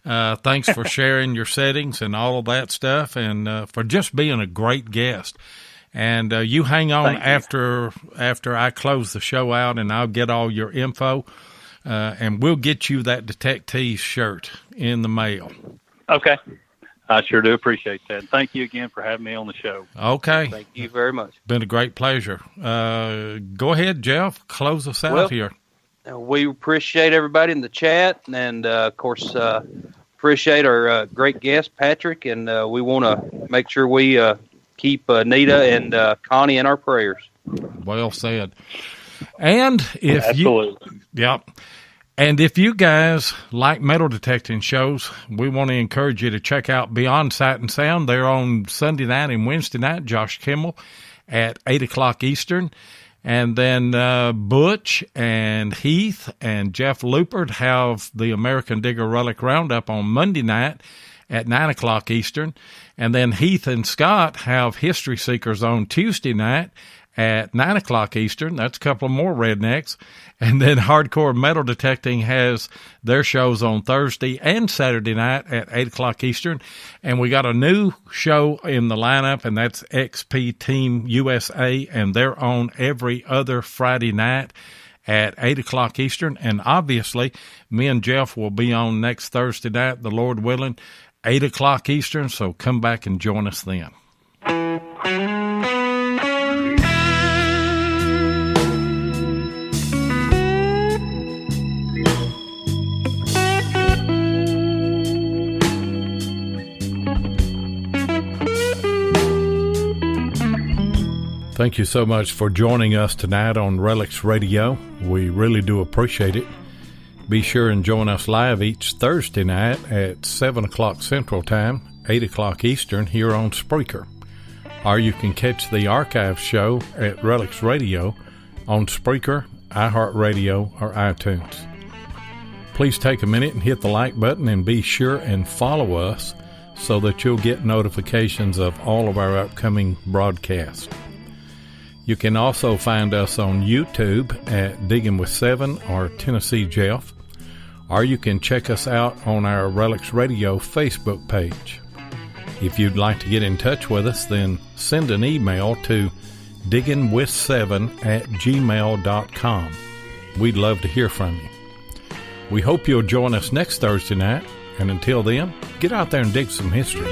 thanks for sharing your settings and all of that stuff, and for just being a great guest. And you hang on after I close the show out, and I'll get all your info. And we'll get you that Detectees shirt in the mail. Okay. I sure do appreciate that. Thank you again for having me on the show. Okay. Thank you very much. Been a great pleasure. Go ahead, Jeff. Close us out here. We appreciate everybody in the chat, and, of course, appreciate our great guest, Patrick, and we want to make sure we keep Nita and Connie in our prayers. Well said. And if Absolutely. And if you guys like metal detecting shows, we want to encourage you to check out Beyond Sight and Sound. They're on Sunday night and Wednesday night, Josh Kimmel at 8 o'clock Eastern. And then Butch and Heath and Jeff Lupert have the American Digger Relic Roundup on Monday night at 9 o'clock Eastern. And then Heath and Scott have History Seekers on Tuesday night at 9 o'clock Eastern. That's a couple of more rednecks. And then Hardcore Metal Detecting has their shows on Thursday and Saturday night at 8 o'clock Eastern. And we got a new show in the lineup, and that's XP Team USA, and they're on every other Friday night at 8 o'clock Eastern. And obviously, me and Jeff will be on next Thursday night, the Lord willing, 8 o'clock Eastern. So come back and join us then. Thank you so much for joining us tonight on Relics Radio. We really do appreciate it. Be sure and join us live each Thursday night at 7 o'clock Central Time, 8 o'clock Eastern here on Spreaker. Or you can catch the archive show at Relics Radio on Spreaker, iHeartRadio, or iTunes. Please take a minute and hit the like button and be sure and follow us so that you'll get notifications of all of our upcoming broadcasts. You can also find us on YouTube at Digging with Seven or Tennessee Jeff, or you can check us out on our Relics Radio Facebook page. If you'd like to get in touch with us, then send an email to diggingwith7@gmail.com. We'd love to hear from you. We hope you'll join us next Thursday night, and until then, get out there and dig some history.